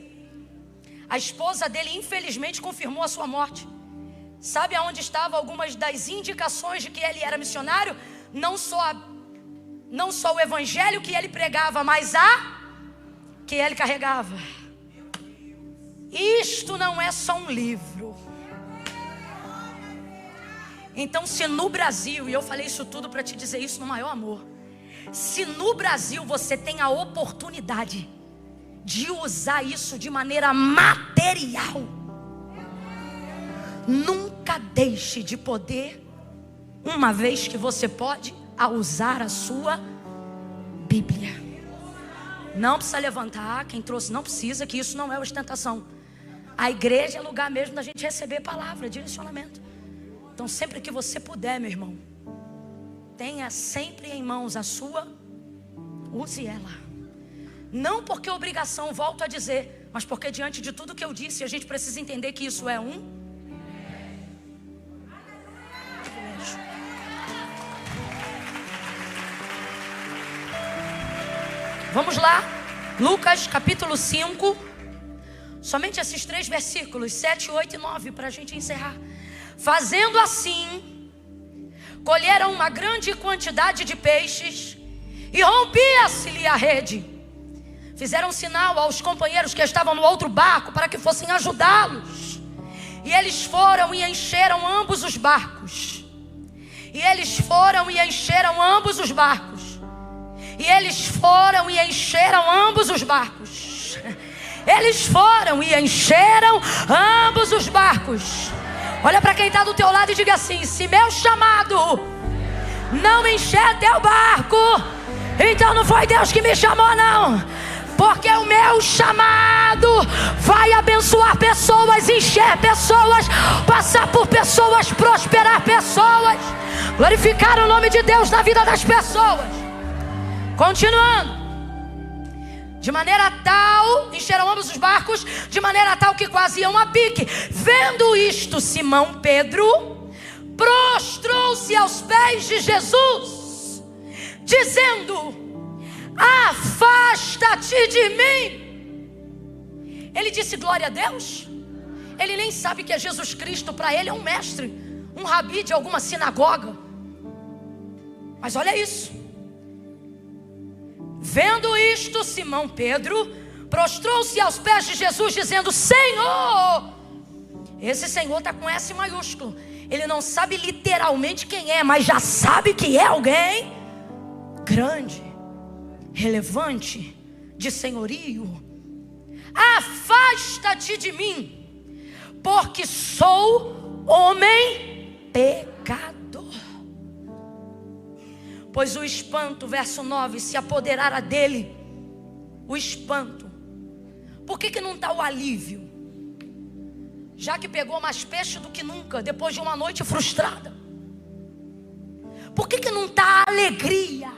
A esposa dele infelizmente confirmou a sua morte. Sabe aonde estavam algumas das indicações de que ele era missionário? Não só o evangelho que ele pregava, mas a que ele carregava. Isto não é só um livro. Então, se no Brasil, e eu falei isso tudo para te dizer isso no maior amor, se no Brasil você tem a oportunidade de usar isso de maneira material, nunca deixe de poder, uma vez que você pode, a usar a sua Bíblia. Não precisa levantar, quem trouxe não precisa, que isso não é ostentação. A igreja é lugar mesmo da gente receber palavra, direcionamento. Então sempre que você puder, meu irmão, tenha sempre em mãos a sua, use ela. Não porque obrigação, volto a dizer, mas porque diante de tudo que eu disse, a gente precisa entender que isso é um privilégio. Vamos lá, Lucas capítulo 5, somente esses 3 versículos, 7, 8 e 9, para a gente encerrar. Fazendo assim, colheram uma grande quantidade de peixes e rompia-se-lhe a rede. Fizeram sinal aos companheiros que estavam no outro barco para que fossem ajudá-los. E eles foram e encheram ambos os barcos. E eles foram e encheram ambos os barcos. E eles foram e encheram ambos os barcos. Eles foram e encheram ambos os barcos. Olha para quem está do teu lado e diga assim: se meu chamado não encher teu barco, então não foi Deus que me chamou não. Porque o meu chamado vai abençoar pessoas, encher pessoas, passar por pessoas, prosperar pessoas, glorificar o nome de Deus na vida das pessoas. Continuando. De maneira tal, encheram ambos os barcos, de maneira tal que quase iam a pique. Vendo isto, Simão Pedro prostrou-se aos pés de Jesus, dizendo: afasta-te de mim. Ele disse glória a Deus. Ele nem sabe que é Jesus Cristo. Para ele é um mestre, um rabi de alguma sinagoga. Mas olha isso. Vendo isto, Simão Pedro prostrou-se aos pés de Jesus, dizendo: Senhor. Esse Senhor está com S maiúsculo. Ele não sabe literalmente quem é, mas já sabe que é alguém grande, relevante, de senhorio. Afasta-te de mim, porque sou homem pecador. Pois o espanto, verso 9, se apoderara dele. O espanto. Por que não está o alívio? Já que pegou mais peixe do que nunca, depois de uma noite frustrada. Por que não está a alegria?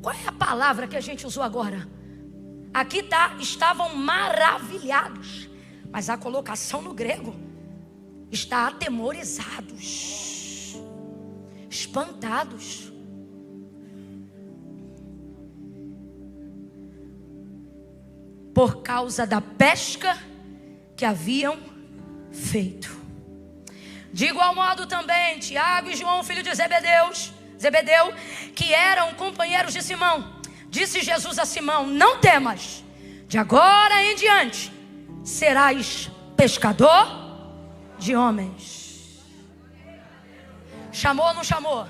Qual é a palavra que a gente usou agora? Aqui está, estavam maravilhados. Mas a colocação no grego está atemorizados, espantados. Por causa da pesca que haviam feito. De igual modo também Tiago e João, filho de Zebedeu, que eram companheiros de Simão. Disse Jesus a Simão: não temas, de agora em diante serás pescador de homens. Chamou ou não chamou?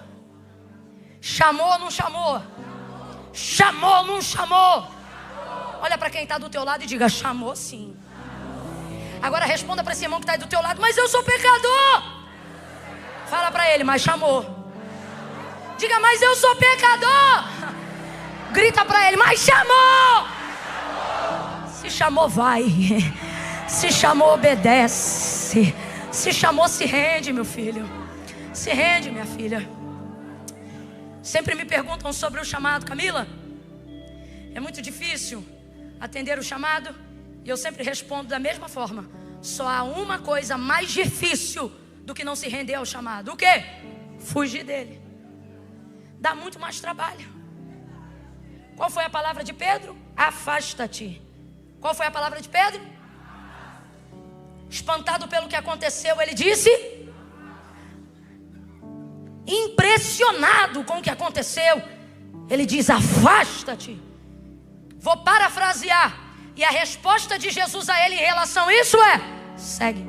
Chamou ou não chamou? Chamou ou não chamou? Olha para quem está do teu lado e diga: chamou sim. Agora responda para esse irmão que está aí do teu lado: mas eu sou pecador. Fala para ele: mas chamou. Diga: mas eu sou pecador. Grita para ele: mas chamou. Se chamou, vai. Se chamou, obedece. Se chamou, se rende, meu filho. Se rende, minha filha. Sempre me perguntam sobre o chamado. Camila, é muito difícil atender o chamado? E eu sempre respondo da mesma forma: só há uma coisa mais difícil do que não se render ao chamado. O quê? Fugir dele. Dá muito mais trabalho. Qual foi a palavra de Pedro? Afasta-te. Qual foi a palavra de Pedro? Espantado pelo que aconteceu, ele disse: impressionado com o que aconteceu, ele diz: afasta-te. Vou parafrasear. E a resposta de Jesus a ele em relação a isso é: segue.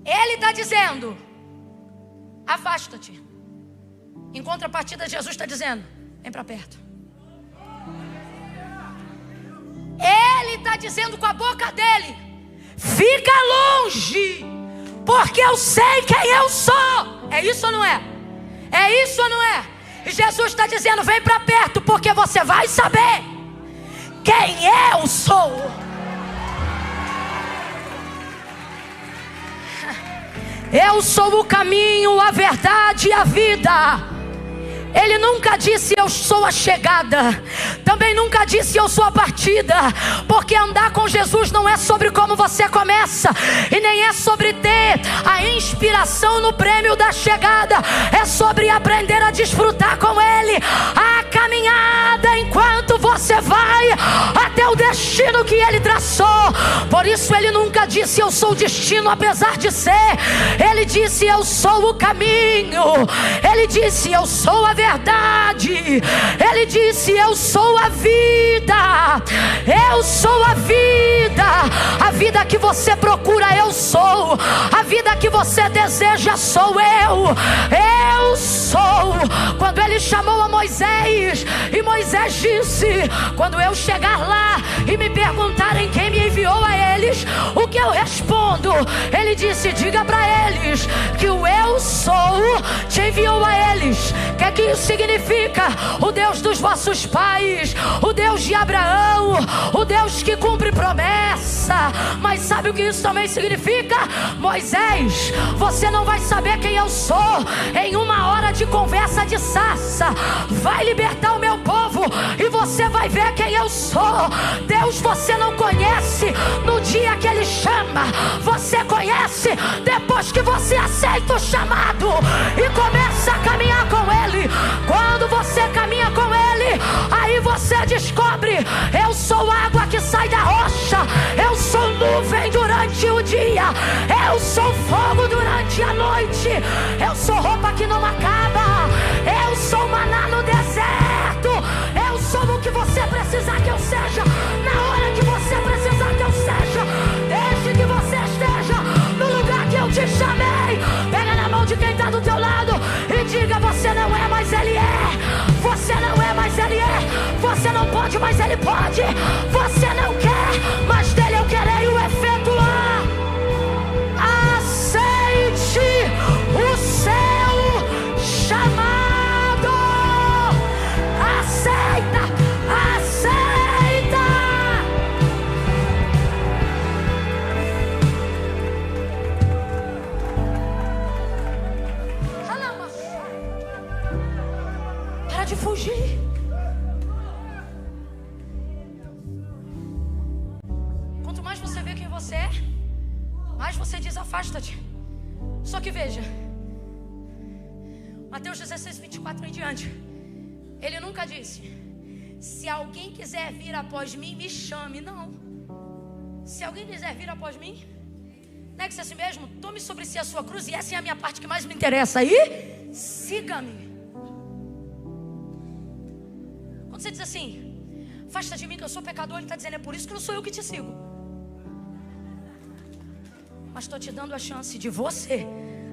Ele está dizendo: afasta-te. Em contrapartida, Jesus está dizendo: vem para perto. Ele está dizendo com a boca dele: fica longe, porque eu sei quem eu sou. É isso ou não é? É isso ou não é? E Jesus está dizendo: vem para perto, porque você vai saber quem eu sou. Eu sou o caminho, a verdade e a vida. Ele nunca disse: eu sou a chegada. Também nunca disse: eu sou a partida. Porque andar com Jesus não é sobre como você começa, e nem é sobre ter a inspiração no prêmio da chegada. É sobre aprender a desfrutar com Ele a caminhada enquanto você vai até o destino que Ele traçou. Por isso Ele nunca disse: eu sou o destino, apesar de ser. Ele disse: eu sou o caminho. Ele disse: eu sou a verdade. Ele disse: eu sou a vida. Eu sou a vida. A vida que você procura, eu sou. A vida que você deseja, sou eu. Eu sou. Quando Ele chamou a Moisés, e Moisés disse: quando eu chegar lá e me perguntarem quem me enviou a eles, o que eu respondo? Ele disse: diga para eles que o eu sou te enviou a eles. O que é que isso significa? O Deus dos vossos pais, o Deus de Abraão, o Deus que cumpre promessa. Mas sabe o que isso também significa? Moisés, você não vai saber quem eu sou em uma hora de conversa de sarça. Vai libertar o meu povo e você vai ver quem eu sou. Deus você não conhece no dia que Ele chama, você conhece depois que você aceita o chamado e começa a caminhar com Ele. Quando você caminha com Ele, aí você descobre: eu sou água que sai da rocha, eu sou nuvem durante o dia, eu sou fogo durante a noite, eu sou roupa que não acaba, eu sou maná no deserto, eu sou o que você precisar que eu seja, na hora que você precisar que eu seja. Desde que você esteja no lugar que eu te chamei, pega na mão de quem está do teu lado e diga: você não é, mas Ele é. Você não é, mas Ele é. Você não pode, mas Ele pode. Você não quer, mas dele eu querer o efetuar. Aceite o seu chamado. Aceita, aceita. Para de fugir. Quanto mais você vê quem você é, mais você diz: afasta-te. Só que veja, Mateus 16, 24 em diante, Ele nunca disse: se alguém quiser vir após mim, me chame. Não. Se alguém quiser vir após mim, negue-se a si mesmo, tome sobre si a sua cruz. E essa é a minha parte que mais me interessa. Aí, siga-me. Quando você diz assim: afasta de mim que eu sou pecador, Ele está dizendo: é por isso que não sou eu que te sigo. Mas estou te dando a chance de você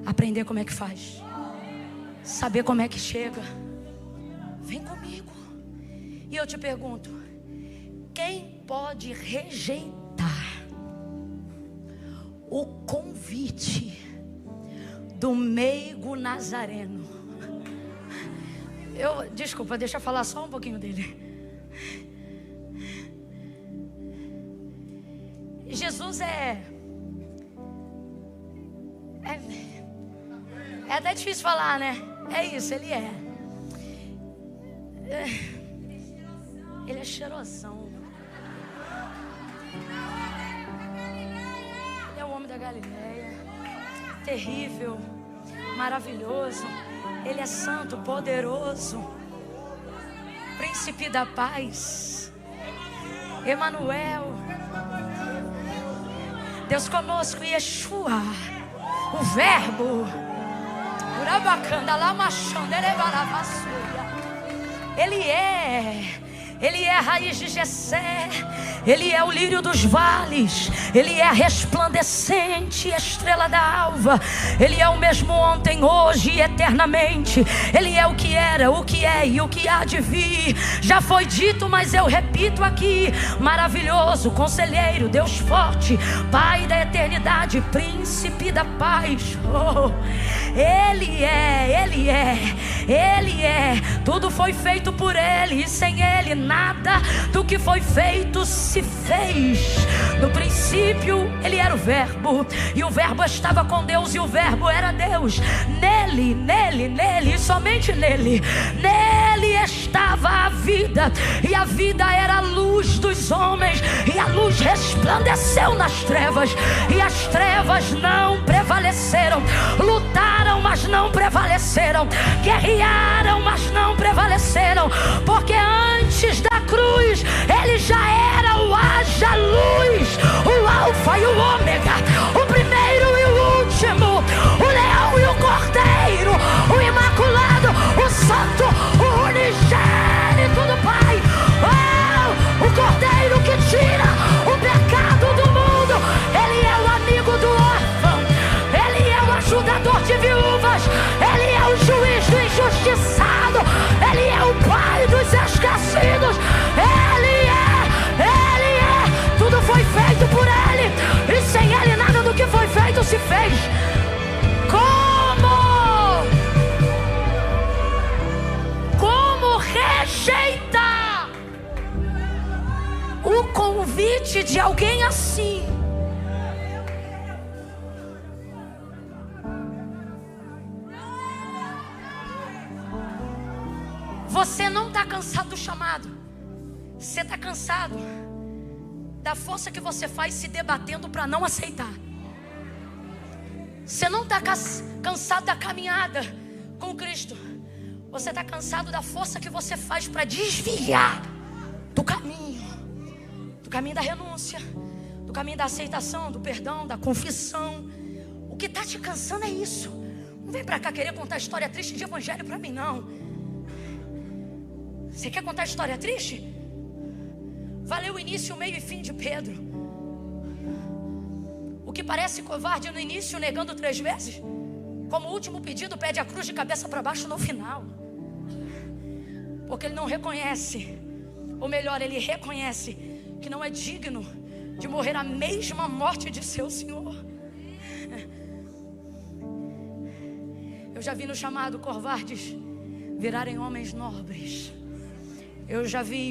aprender como é que faz, saber como é que chega. Vem comigo. E eu te pergunto: quem pode rejeitar o convite do meigo nazareno? Desculpa, deixa eu falar só um pouquinho dele. Jesus é até difícil falar, né? É isso, Ele é. Ele é cheirosão. Ele é o homem da Galileia. Terrível, maravilhoso. Ele é santo, poderoso, príncipe da paz, Emanuel, Deus conosco, Yeshua, o Verbo. Ele é a raiz de Jessé, Ele é o lírio dos vales, Ele é a resplandecente estrela da alva, Ele é o mesmo ontem, hoje e eternamente. Ele é o que era, o que é e o que há de vir. Já foi dito, mas eu repito aqui: maravilhoso, conselheiro, Deus forte, Pai da eternidade, príncipe da paz. Oh, Ele é, Ele é, Ele é. Tudo foi feito por Ele, e sem Ele nada do que foi feito se fez. No princípio Ele era o Verbo, e o Verbo estava com Deus, e o Verbo era Deus. Nele, nele, nele, e somente nele, nele estava a vida, e a vida era a luz dos homens, e a luz resplandeceu nas trevas, e as trevas não prevaleceram. Lutaram, mas não prevaleceram. Guerrearam, mas não prevaleceram. Porque antes da cruz Ele já era o haja luz, o alfa e o ômega, o primeiro e o último, o leão e o cordeiro, o imaculado, o santo, o unigênito do Pai. Oh, o cordeiro que tira o pecado do mundo. Ele é o amigo do órfão, Ele é o ajudador de viúvas, Ele é o juiz do injustiçado, convite de alguém assim. Você não está cansado do chamado. Você está cansado da força que você faz se debatendo para não aceitar. Você não está cansado da caminhada com Cristo. Você está cansado da força que você faz para desviar do caminho da renúncia, do caminho da aceitação, do perdão, da confissão. O que está te cansando é isso. Não vem para cá querer contar história triste de evangelho para mim, não. Você quer contar história triste? Valeu o início, o meio e fim de Pedro. O que parece covarde no início, negando 3 vezes, como último pedido, pede a cruz de cabeça para baixo no final. Porque ele não reconhece, ou melhor, ele reconhece que não é digno de morrer a mesma morte de seu Senhor. Eu já vi no chamado covardes virarem homens nobres. Eu já vi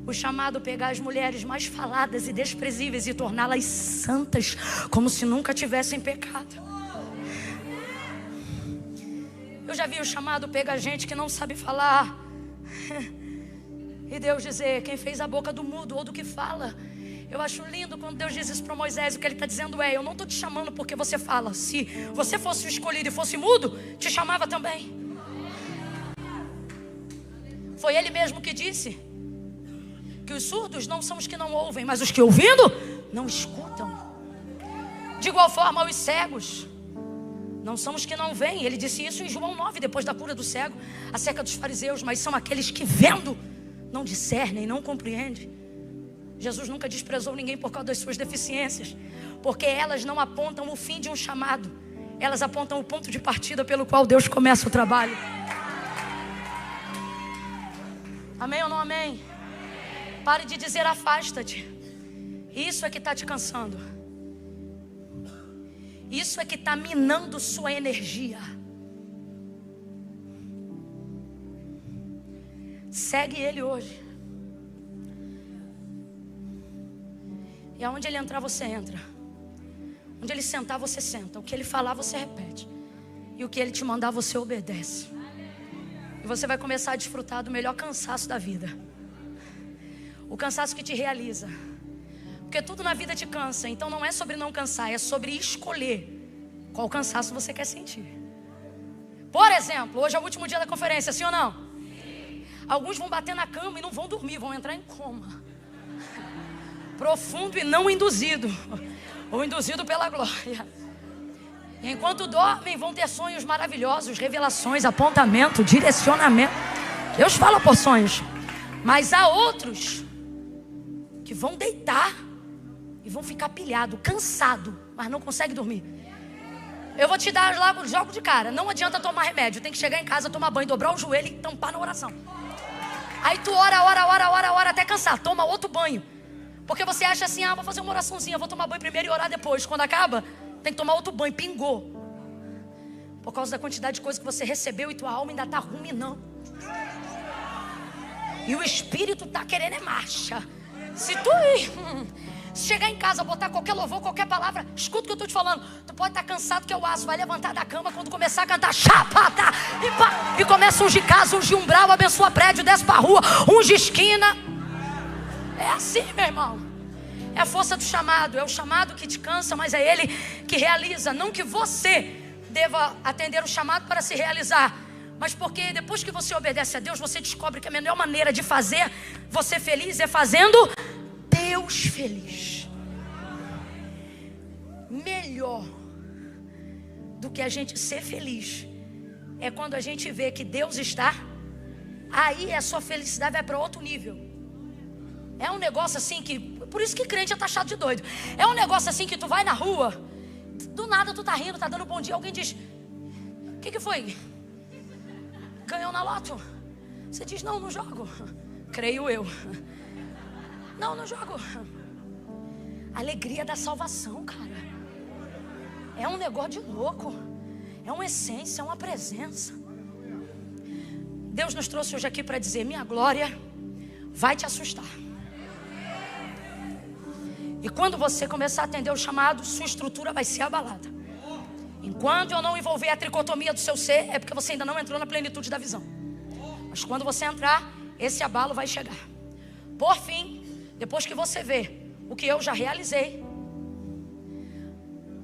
o chamado pegar as mulheres mais faladas e desprezíveis e torná-las santas, como se nunca tivessem pecado. Eu já vi o chamado pegar gente que não sabe falar e Deus dizer: quem fez a boca do mudo ou do que fala. Eu acho lindo quando Deus diz isso para Moisés. O que ele está dizendo é: eu não estou te chamando porque você fala. Se você fosse o escolhido e fosse mudo, te chamava também. Foi ele mesmo que disse que os surdos não são os que não ouvem, mas os que ouvindo não escutam. De igual forma, os cegos não são os que não veem. Ele disse isso em João 9, depois da cura do cego, acerca dos fariseus. Mas são aqueles que vendo não discernem, não compreendem. Jesus nunca desprezou ninguém por causa das suas deficiências, porque elas não apontam o fim de um chamado, elas apontam o ponto de partida pelo qual Deus começa o trabalho. Amém ou não amém? Pare de dizer afasta-te. Isso é que está te cansando. Isso é que está minando sua energia. Segue Ele hoje. E aonde Ele entrar, você entra. Onde Ele sentar, você senta. O que Ele falar, você repete. E o que Ele te mandar, você obedece. E você vai começar a desfrutar do melhor cansaço da vida. O cansaço que te realiza. Porque tudo na vida te cansa. Então não é sobre não cansar, é sobre escolher qual cansaço você quer sentir. Por exemplo, hoje é o último dia da conferência, sim ou não? Sim. Alguns vão bater na cama e não vão dormir, vão entrar em coma. Profundo e não induzido. Ou induzido pela glória. E enquanto dormem, vão ter sonhos maravilhosos, revelações, apontamento, direcionamento. Deus fala por sonhos. Mas há outros que vão deitar e vão ficar pilhado, cansado, mas não consegue dormir. Eu vou te dar lá o jogo de cara. Não adianta tomar remédio, tem que chegar em casa, tomar banho, dobrar o joelho e tampar na oração. Aí tu ora até cansar, toma outro banho. Porque você acha assim: vou fazer uma oraçãozinha, vou tomar banho primeiro e orar depois. Quando acaba, tem que tomar outro banho, pingou. Por causa da quantidade de coisa que você recebeu e tua alma ainda está ruminando. E o espírito está querendo é marcha. Se tu chegar em casa, botar qualquer louvor, qualquer palavra, escuta o que eu estou te falando. Tu pode estar cansado que é o aço, vai levantar da cama quando começar a cantar chapata e começa a ungir casa, ungir umbral, abençoa prédio, desce pra rua, unge esquina. É assim, meu irmão. É a força do chamado. É o chamado que te cansa, mas é Ele que realiza. Não que você deva atender o chamado para se realizar, mas porque depois que você obedece a Deus, você descobre que a melhor maneira de fazer você feliz é fazendo Deus feliz. Melhor do que a gente ser feliz é quando a gente vê que Deus está. Aí a sua felicidade vai para outro nível. É um negócio assim que... Por isso que crente é taxado de doido. É um negócio assim que tu vai na rua, do nada tu tá rindo, tá dando bom dia, alguém diz: o que foi? Ganhou na loto? Você diz: não jogo. Creio eu. Não jogo. Alegria da salvação, cara. É um negócio de louco. É uma essência, é uma presença. Deus nos trouxe hoje aqui para dizer: minha glória vai te assustar. E quando você começar a atender o chamado, sua estrutura vai ser abalada. Enquanto eu não envolver a tricotomia do seu ser, é porque você ainda não entrou na plenitude da visão. Mas quando você entrar, esse abalo vai chegar. Por fim, depois que você vê o que eu já realizei,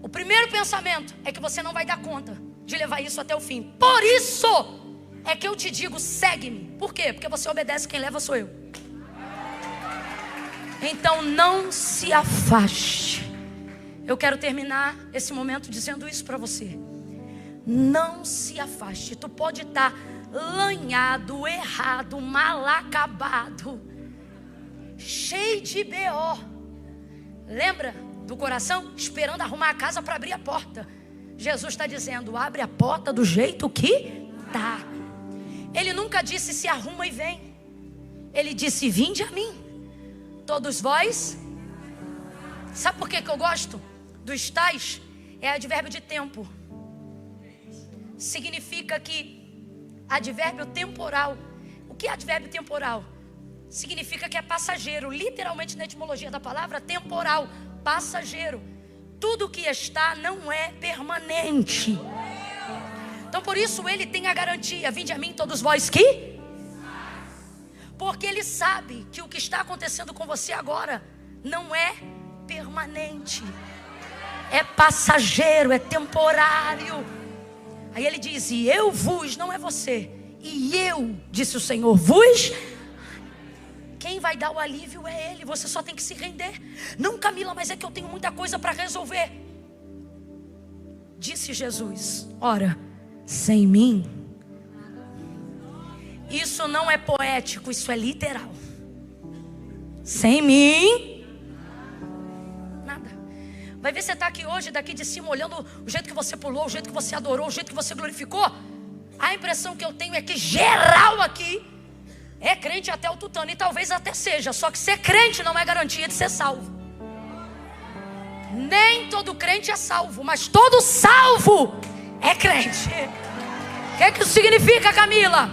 o primeiro pensamento é que você não vai dar conta de levar isso até o fim. Por isso é que eu te digo, segue-me. Por quê? Porque você obedece, quem leva sou eu. Então não se afaste. Eu quero terminar esse momento dizendo isso para você. Não se afaste. Tu pode estar lanhado, errado, mal acabado, cheio de BO. Lembra do coração? Esperando arrumar a casa para abrir a porta. Jesus está dizendo, abre a porta do jeito que tá. Ele nunca disse se arruma e vem. Ele disse, vinde a mim, todos vós. Sabe por que eu gosto dos tais? É advérbio de tempo. Significa que advérbio temporal. O que é advérbio temporal? Significa que é passageiro. Literalmente na etimologia da palavra, temporal, passageiro. Tudo que está não é permanente. Então por isso ele tem a garantia, vinde a mim todos vós que? Porque ele sabe que o que está acontecendo com você agora não é permanente. É passageiro, é temporário. Aí ele diz, e eu vos, não é você. E eu, disse o Senhor, vos. Quem vai dar o alívio é Ele. Você só tem que se render. Não, Camila, mas é que eu tenho muita coisa para resolver. Disse Jesus, ora, sem mim. Isso não é poético, isso é literal. Sem mim, nada. Vai ver você está aqui hoje, daqui de cima, olhando o jeito que você pulou, o jeito que você adorou, o jeito que você glorificou. A impressão que eu tenho é que geral aqui é crente até o tutano, e talvez até seja. Só que ser crente não é garantia de ser salvo. Nem todo crente é salvo, mas todo salvo é crente. O que isso significa, Camila?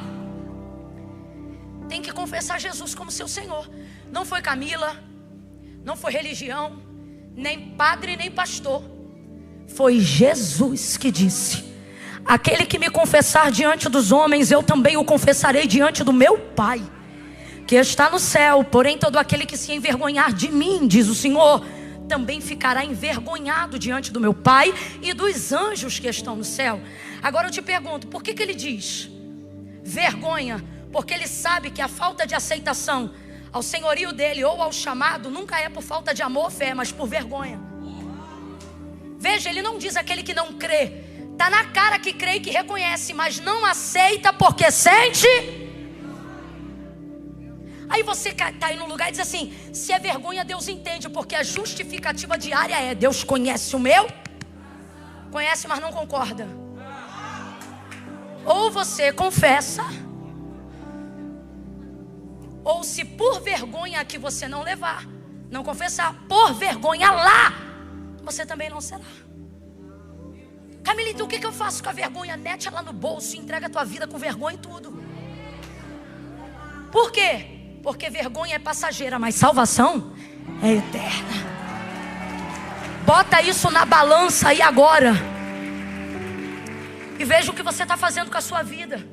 Tem que confessar Jesus como seu Senhor. Não foi Camila, não foi religião, nem padre, nem pastor. Foi Jesus que disse, aquele que me confessar diante dos homens, eu também o confessarei diante do meu Pai, que está no céu. Porém todo aquele que se envergonhar de mim, diz o Senhor, também ficará envergonhado diante do meu Pai e dos anjos que estão no céu. Agora eu te pergunto, por que ele diz vergonha? Porque ele sabe que a falta de aceitação ao senhorio dele ou ao chamado nunca é por falta de amor ou fé, mas por vergonha. Veja, ele não diz aquele que não crê. Está na cara que crê e que reconhece, mas não aceita porque sente. Aí você está aí no lugar e diz assim, se é vergonha Deus entende, porque a justificativa diária é, Deus conhece o meu, conhece mas não concorda. Ou você confessa, ou se por vergonha que você não levar, não confessar, por vergonha lá, você também não será. Camila, então o que eu faço com a vergonha? Mete ela no bolso e entrega a tua vida com vergonha e tudo. Por quê? Porque vergonha é passageira, mas salvação é eterna. Bota isso na balança aí agora e veja o que você está fazendo com a sua vida.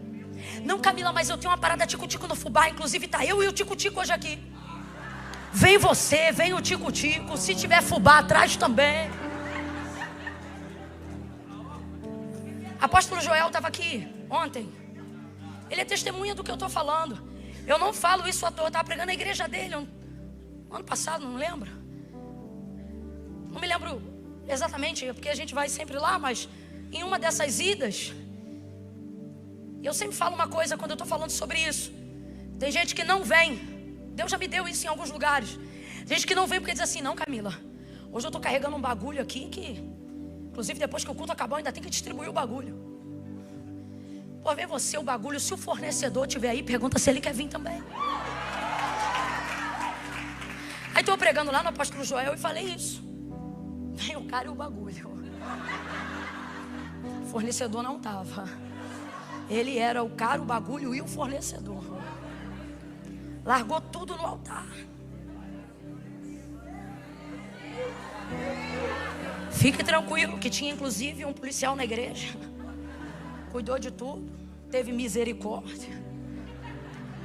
Não, Camila, mas eu tenho uma parada tico-tico no fubá. Inclusive está eu e o tico-tico hoje aqui. Vem você, vem o tico-tico. Se tiver fubá atrás também. Apóstolo Joel estava aqui ontem. Ele é testemunha do que eu estou falando. Eu não falo isso à toa. Eu estava pregando na igreja dele ano passado, não lembro. Não me lembro exatamente, porque a gente vai sempre lá, mas em uma dessas idas, eu sempre falo uma coisa quando eu estou falando sobre isso. Tem gente que não vem. Deus já me deu isso em alguns lugares. Tem gente que não vem porque diz assim, não, Camila, hoje eu estou carregando um bagulho aqui que, inclusive depois que o culto acabar, eu ainda tenho que distribuir o bagulho. Pô, vem você o bagulho. Se o fornecedor estiver aí, pergunta se ele quer vir também. Aí estou pregando lá no apóstolo Joel e falei isso. Vem o cara e o bagulho. O fornecedor não estava. Ele era o cara, o bagulho e o fornecedor. Largou tudo no altar. Fique tranquilo que tinha inclusive um policial na igreja. Cuidou de tudo, teve misericórdia.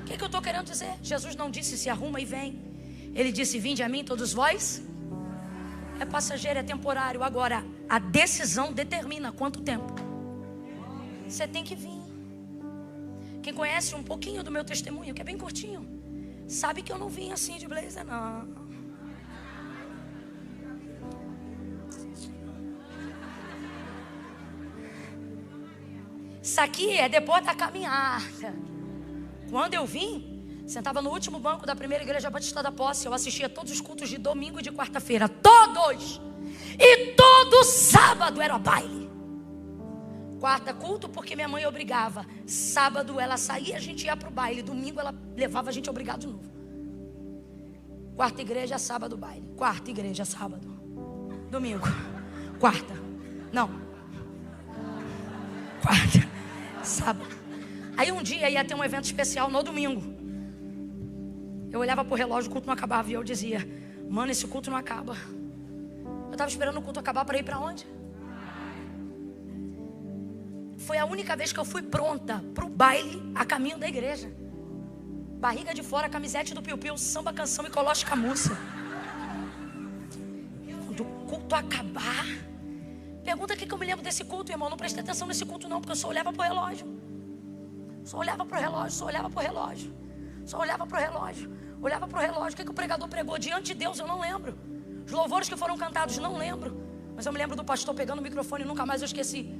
O que eu estou querendo dizer? Jesus não disse se arruma e vem. Ele disse: vinde a mim todos vós. É passageiro, é temporário. Agora, a decisão determina quanto tempo. Você tem que vir. Quem conhece um pouquinho do meu testemunho, que é bem curtinho, sabe que eu não vim assim de blazer, não. Isso aqui é depois da caminhada. Quando eu vim, sentava no último banco da primeira igreja batista da Posse. Eu assistia todos os cultos de domingo e de quarta-feira. Todos! E todo sábado era baile. Quarta culto porque minha mãe obrigava. Sábado ela saía, a gente ia para o baile. Domingo ela levava a gente obrigado de novo. Quarta igreja, sábado baile. Quarta igreja, sábado. Domingo. Quarta. Não. Quarta. Sábado. Aí um dia ia ter um evento especial no domingo. Eu olhava pro relógio, o culto não acabava. E eu dizia: mano, esse culto não acaba. Eu estava esperando o culto acabar para ir para onde? Foi a única vez que eu fui pronta pro baile a caminho da igreja. Barriga de fora, camisete do Piu Piu, samba, canção e coloche camuça. Quando o culto acabar, pergunta o que eu me lembro desse culto, irmão. Não prestei atenção nesse culto não, porque eu só olhava pro relógio. Só olhava pro relógio, só olhava pro relógio. Só olhava pro relógio. Olhava pro relógio. O que o pregador pregou diante de Deus, eu não lembro. Os louvores que foram cantados, não lembro. Mas eu me lembro do pastor pegando o microfone e nunca mais eu esqueci.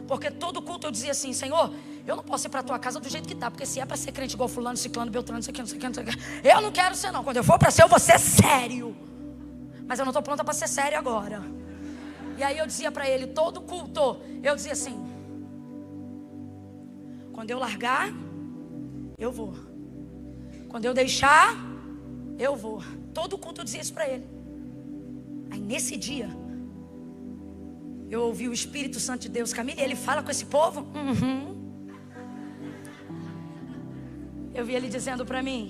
Porque todo culto eu dizia assim: Senhor, eu não posso ir para a tua casa do jeito que tá. Porque se é para ser crente igual fulano, ciclano, beltrano, não sei o que, não sei o que, não sei o que, eu não quero ser não. Quando eu for para ser, eu vou ser sério. Mas eu não estou pronta para ser sério agora. E aí eu dizia para ele, todo culto, eu dizia assim: quando eu largar, eu vou. Quando eu deixar, eu vou. Todo culto eu dizia isso para ele. Aí nesse dia, eu ouvi o Espírito Santo de Deus: Camila, ele fala com esse povo? Eu vi ele dizendo para mim: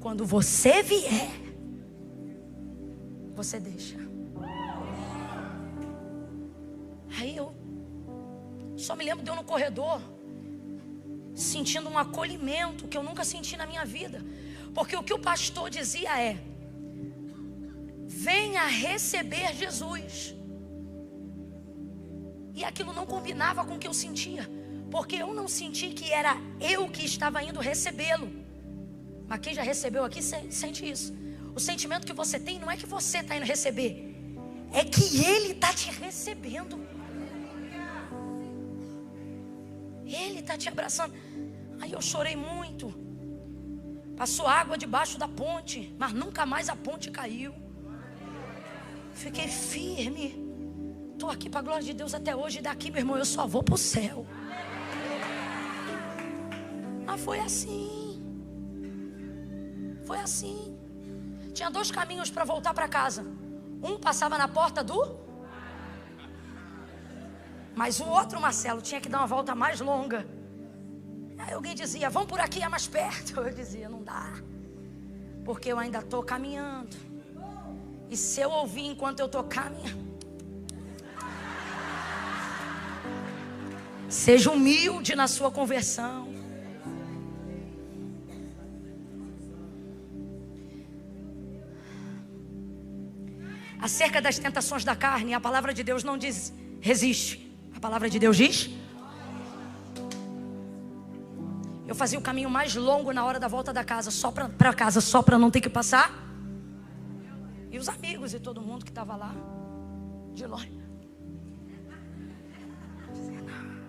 quando você vier, você deixa. Aí eu só me lembro de eu no corredor, sentindo um acolhimento que eu nunca senti na minha vida. Porque o que o pastor dizia é: venha receber Jesus. E aquilo não combinava com o que eu sentia, porque eu não senti que era eu que estava indo recebê-lo. Mas quem já recebeu aqui sente isso. O sentimento que você tem não é que você está indo receber, é que Ele está te recebendo. Ele está te abraçando. Aí eu chorei muito. Passou água debaixo da ponte, mas nunca mais a ponte caiu. Fiquei firme. Estou aqui para a glória de Deus até hoje. E daqui, meu irmão, eu só vou para o céu. Mas foi assim. Foi assim. Tinha 2 caminhos para voltar para casa. Um passava na porta do... Mas o outro, Marcelo, tinha que dar uma volta mais longa. Aí alguém dizia: vamos por aqui, é mais perto. Eu dizia: não dá, porque eu ainda estou caminhando. E se eu ouvir enquanto eu estou caminhando, seja humilde na sua conversão. Acerca das tentações da carne, a palavra de Deus não diz resiste. A palavra de Deus diz: eu fazia o caminho mais longo na hora da volta da casa, só para casa, só para não ter que passar. E os amigos e todo mundo que estava lá de longe dizia: não,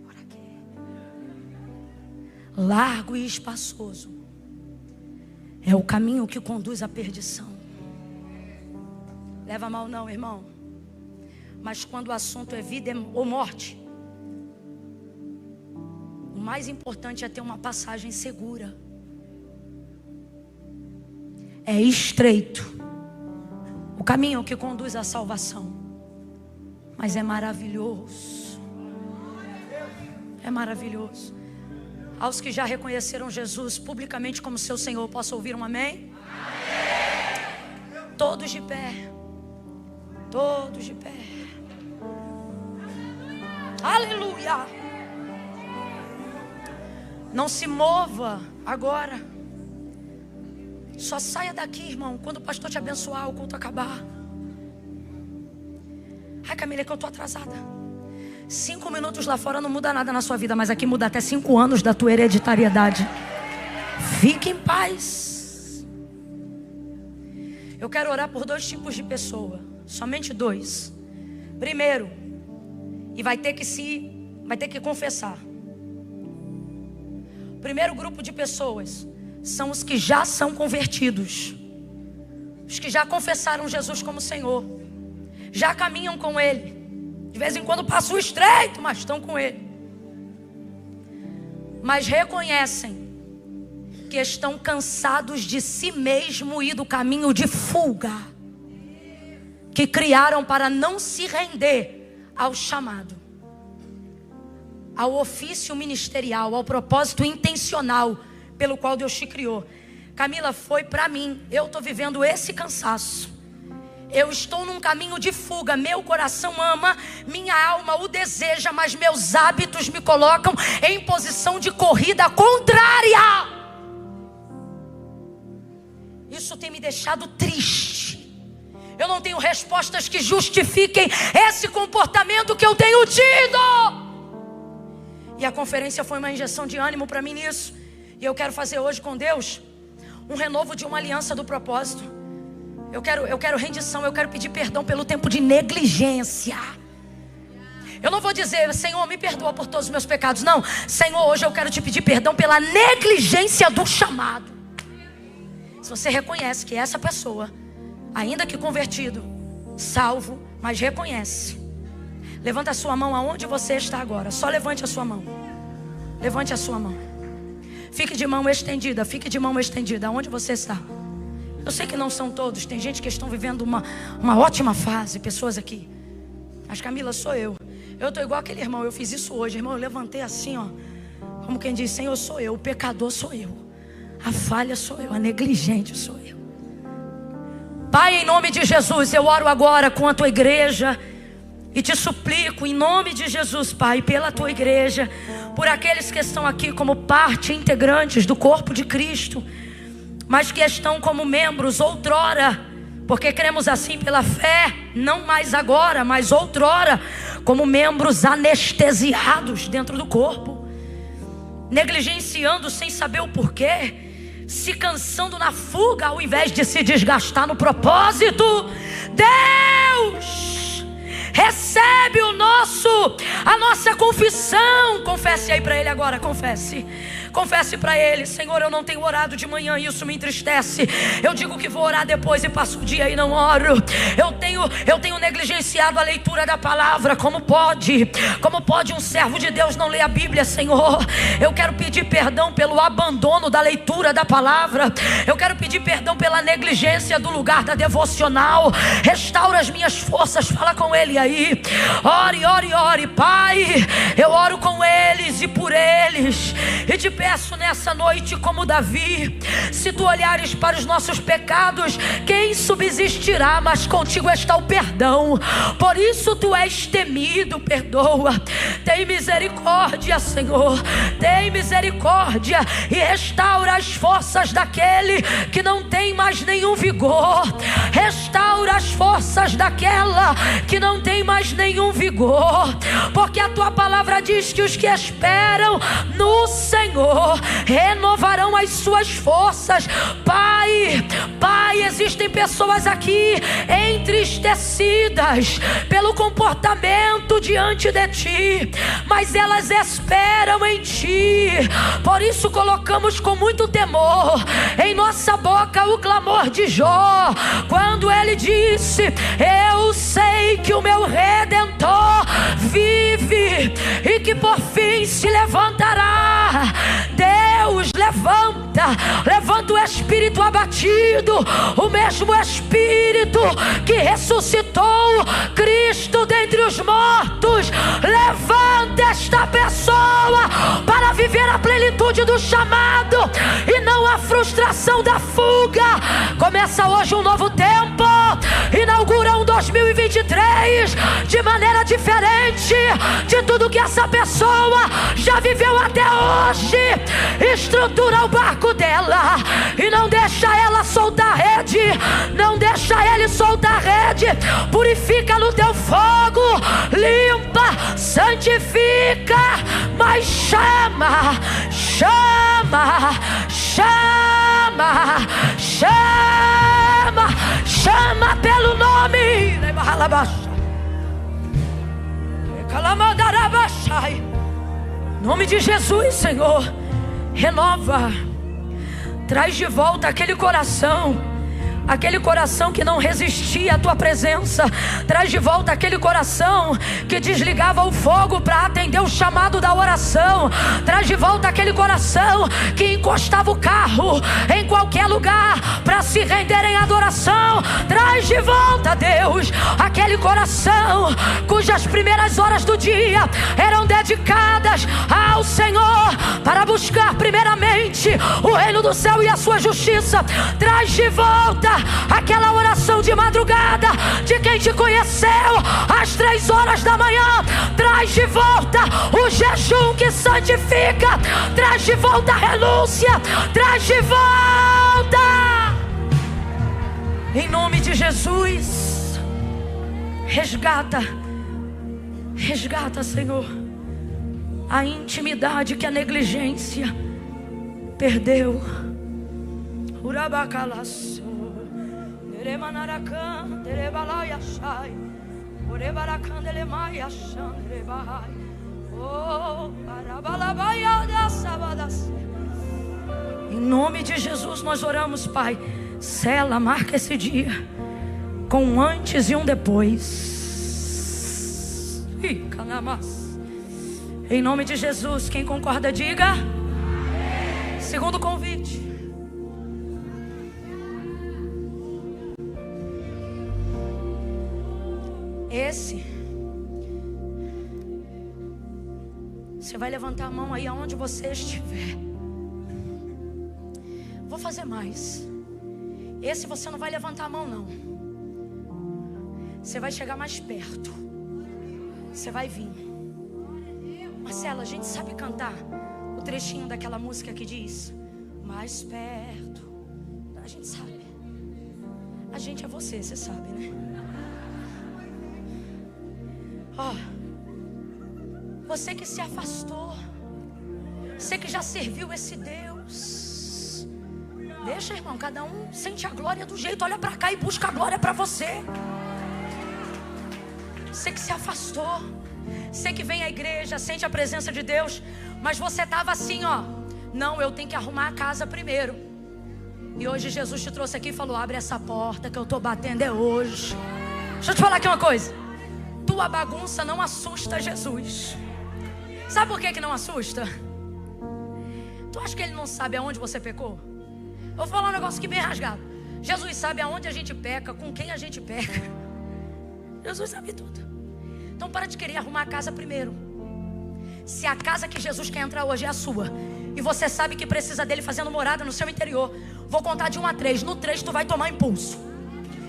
por aqui. Largo e espaçoso é o caminho que conduz à perdição. Leva mal não, irmão. Mas quando o assunto é vida ou morte, o mais importante é ter uma passagem segura. É estreito o caminho que conduz à salvação, mas é maravilhoso. É maravilhoso. Aos que já reconheceram Jesus publicamente como seu Senhor, posso ouvir um amém? Amém. Todos de pé. Todos de pé. Aleluia. Não se mova agora. Só saia daqui, irmão, quando o pastor te abençoar, o culto acabar. Ai, Camila, é que eu estou atrasada. 5 minutos lá fora não muda nada na sua vida, mas aqui muda até 5 anos da tua hereditariedade. Fique em paz. Eu quero orar por 2 tipos de pessoa. Somente 2. Primeiro, e vai ter que confessar. O primeiro grupo de pessoas são os que já são convertidos. Os que já confessaram Jesus como Senhor. Já caminham com Ele. De vez em quando passam o estreito, mas estão com Ele. Mas reconhecem que estão cansados de si mesmo e do caminho de fuga que criaram para não se render ao chamado, ao ofício ministerial, ao propósito intencional pelo qual Deus te criou. Camila, foi para mim. Eu estou vivendo esse cansaço. Eu estou num caminho de fuga. Meu coração ama, minha alma o deseja, mas meus hábitos me colocam em posição de corrida contrária. Isso tem me deixado triste. Eu não tenho respostas que justifiquem esse comportamento que eu tenho tido. E a conferência foi uma injeção de ânimo para mim nisso. E eu quero fazer hoje com Deus um renovo de uma aliança do propósito. Eu quero rendição, eu quero pedir perdão pelo tempo de negligência. Eu não vou dizer, Senhor, me perdoa por todos os meus pecados. Não, Senhor, hoje eu quero te pedir perdão pela negligência do chamado. Se você reconhece que essa pessoa, ainda que convertido, salvo, mas reconhece, levanta a sua mão aonde você está agora. Só levante a sua mão. Levante a sua mão. Fique de mão estendida. Fique de mão estendida. Aonde você está? Eu sei que não são todos. Tem gente que estão vivendo uma ótima fase. Pessoas aqui. Mas Camila, sou eu. Eu estou igual aquele irmão. Eu fiz isso hoje, irmão. Eu levantei assim, ó. Como quem diz, Senhor, sou eu. O pecador sou eu. A falha sou eu. A negligente sou eu. Pai, em nome de Jesus, eu oro agora com a tua igreja. E te suplico em nome de Jesus, Pai, pela tua igreja, por aqueles que estão aqui como parte integrantes do corpo de Cristo, mas que estão como membros outrora, porque cremos assim pela fé, não mais agora, mas outrora, como membros anestesiados dentro do corpo, negligenciando sem saber o porquê, se cansando na fuga ao invés de se desgastar no propósito. Deus, recebe a nossa confissão. Confesse aí para Ele agora, confesse. Confesse para Ele, Senhor, eu não tenho orado de manhã e isso me entristece. Eu digo que vou orar depois e passo o dia e não oro. Eu tenho negligenciado a leitura da palavra. Como pode um servo de Deus não ler a Bíblia, Senhor? Eu quero pedir perdão pelo abandono da leitura da palavra. Eu quero pedir perdão pela negligência do lugar da devocional. Restaura as minhas forças. Fala com Ele aí. Ore, ore, ore. Pai, eu oro com eles e por eles. E te peço nessa noite, como Davi, se tu olhares para os nossos pecados, quem subsistirá? Mas contigo está o perdão. Por isso tu és temido. Perdoa. Tem misericórdia, Senhor. Tem misericórdia e restaura as forças daquele que não tem mais nenhum vigor. Restaura as forças daquela que não tem mais nenhum vigor, porque a tua palavra diz que os que esperam no Senhor renovarão as suas forças. Pai, existem pessoas aqui entristecidas pelo comportamento diante de ti, mas elas esperam em ti. Por isso colocamos com muito temor em nossa boca o clamor de Jó, quando ele disse: eu sei que o meu Redentor vive e que por fim se levantará. Deus, levanta o espírito abatido, o mesmo espírito que ressuscitou Cristo dentre os mortos. Levanta esta pessoa para viver a plenitude plenitude do chamado e não a frustração da fuga. Começa hoje um novo tempo, inaugura um 2023 de maneira diferente de tudo que essa pessoa já viveu até hoje. Estrutura o barco dela e não deixa ela soltar a rede, não deixa ele soltar a rede. Purifica no teu fogo, limpa, santifica, mas chama, chama, chama, chama, chama pelo nome. Em nome de Jesus, Senhor, renova, traz de volta aquele coração que não resistia à tua presença. Traz de volta aquele coração que desligava o fogo para atender o chamado da oração. Traz de volta aquele coração que encostava o carro em qualquer lugar para se render em adoração. Traz de volta, Deus, aquele coração cujas primeiras horas do dia eram dedicadas ao Senhor para buscar primeiramente o reino do céu e a sua justiça. Traz de volta aquela oração de madrugada de quem te conheceu às 3 horas da manhã. Traz de volta o jejum que santifica. Traz de volta a renúncia. Traz de volta, em nome de Jesus. Resgata, resgata, Senhor, a intimidade que a negligência perdeu. Urabacalaço. Em nome de Jesus nós oramos, Pai. Sela, marca esse dia com um antes e um depois. Em nome de Jesus, quem concorda diga. Segundo convite. Você vai levantar a mão aí aonde você estiver. Vou fazer mais. Esse você não vai levantar a mão, não. Você vai chegar mais perto. Você vai vir. Marcela, a gente sabe cantar o trechinho daquela música que diz mais perto. A gente sabe. A gente é você sabe, né? Ó, você que se afastou, você que já serviu esse Deus, deixa, irmão, cada um sente a glória do jeito. Olha pra cá e busca a glória pra você. Você que se afastou, você que vem à igreja, sente a presença de Deus, mas você estava assim, ó, não, eu tenho que arrumar a casa primeiro. E hoje Jesus te trouxe aqui e falou: abre essa porta que eu tô batendo é hoje. Deixa eu te falar aqui uma coisa. Tua bagunça não assusta Jesus. Sabe por que não assusta? Tu acha que ele não sabe aonde você pecou? Eu vou falar um negócio aqui bem rasgado. Jesus sabe aonde a gente peca, com quem a gente peca. Jesus sabe tudo. Então para de querer arrumar a casa primeiro. Se a casa que Jesus quer entrar hoje é a sua, e você sabe que precisa dele fazendo morada no seu interior, vou contar de 1 a 3. No 3 tu vai tomar impulso.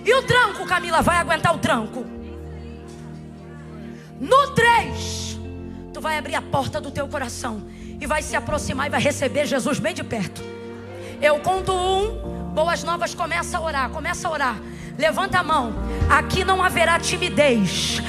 E o tranco, Camila, vai aguentar o tranco. No 3, tu vai abrir a porta do teu coração e vai se aproximar e vai receber Jesus bem de perto. Eu conto 1, Boas Novas começa a orar, Levanta a mão. Aqui não haverá timidez.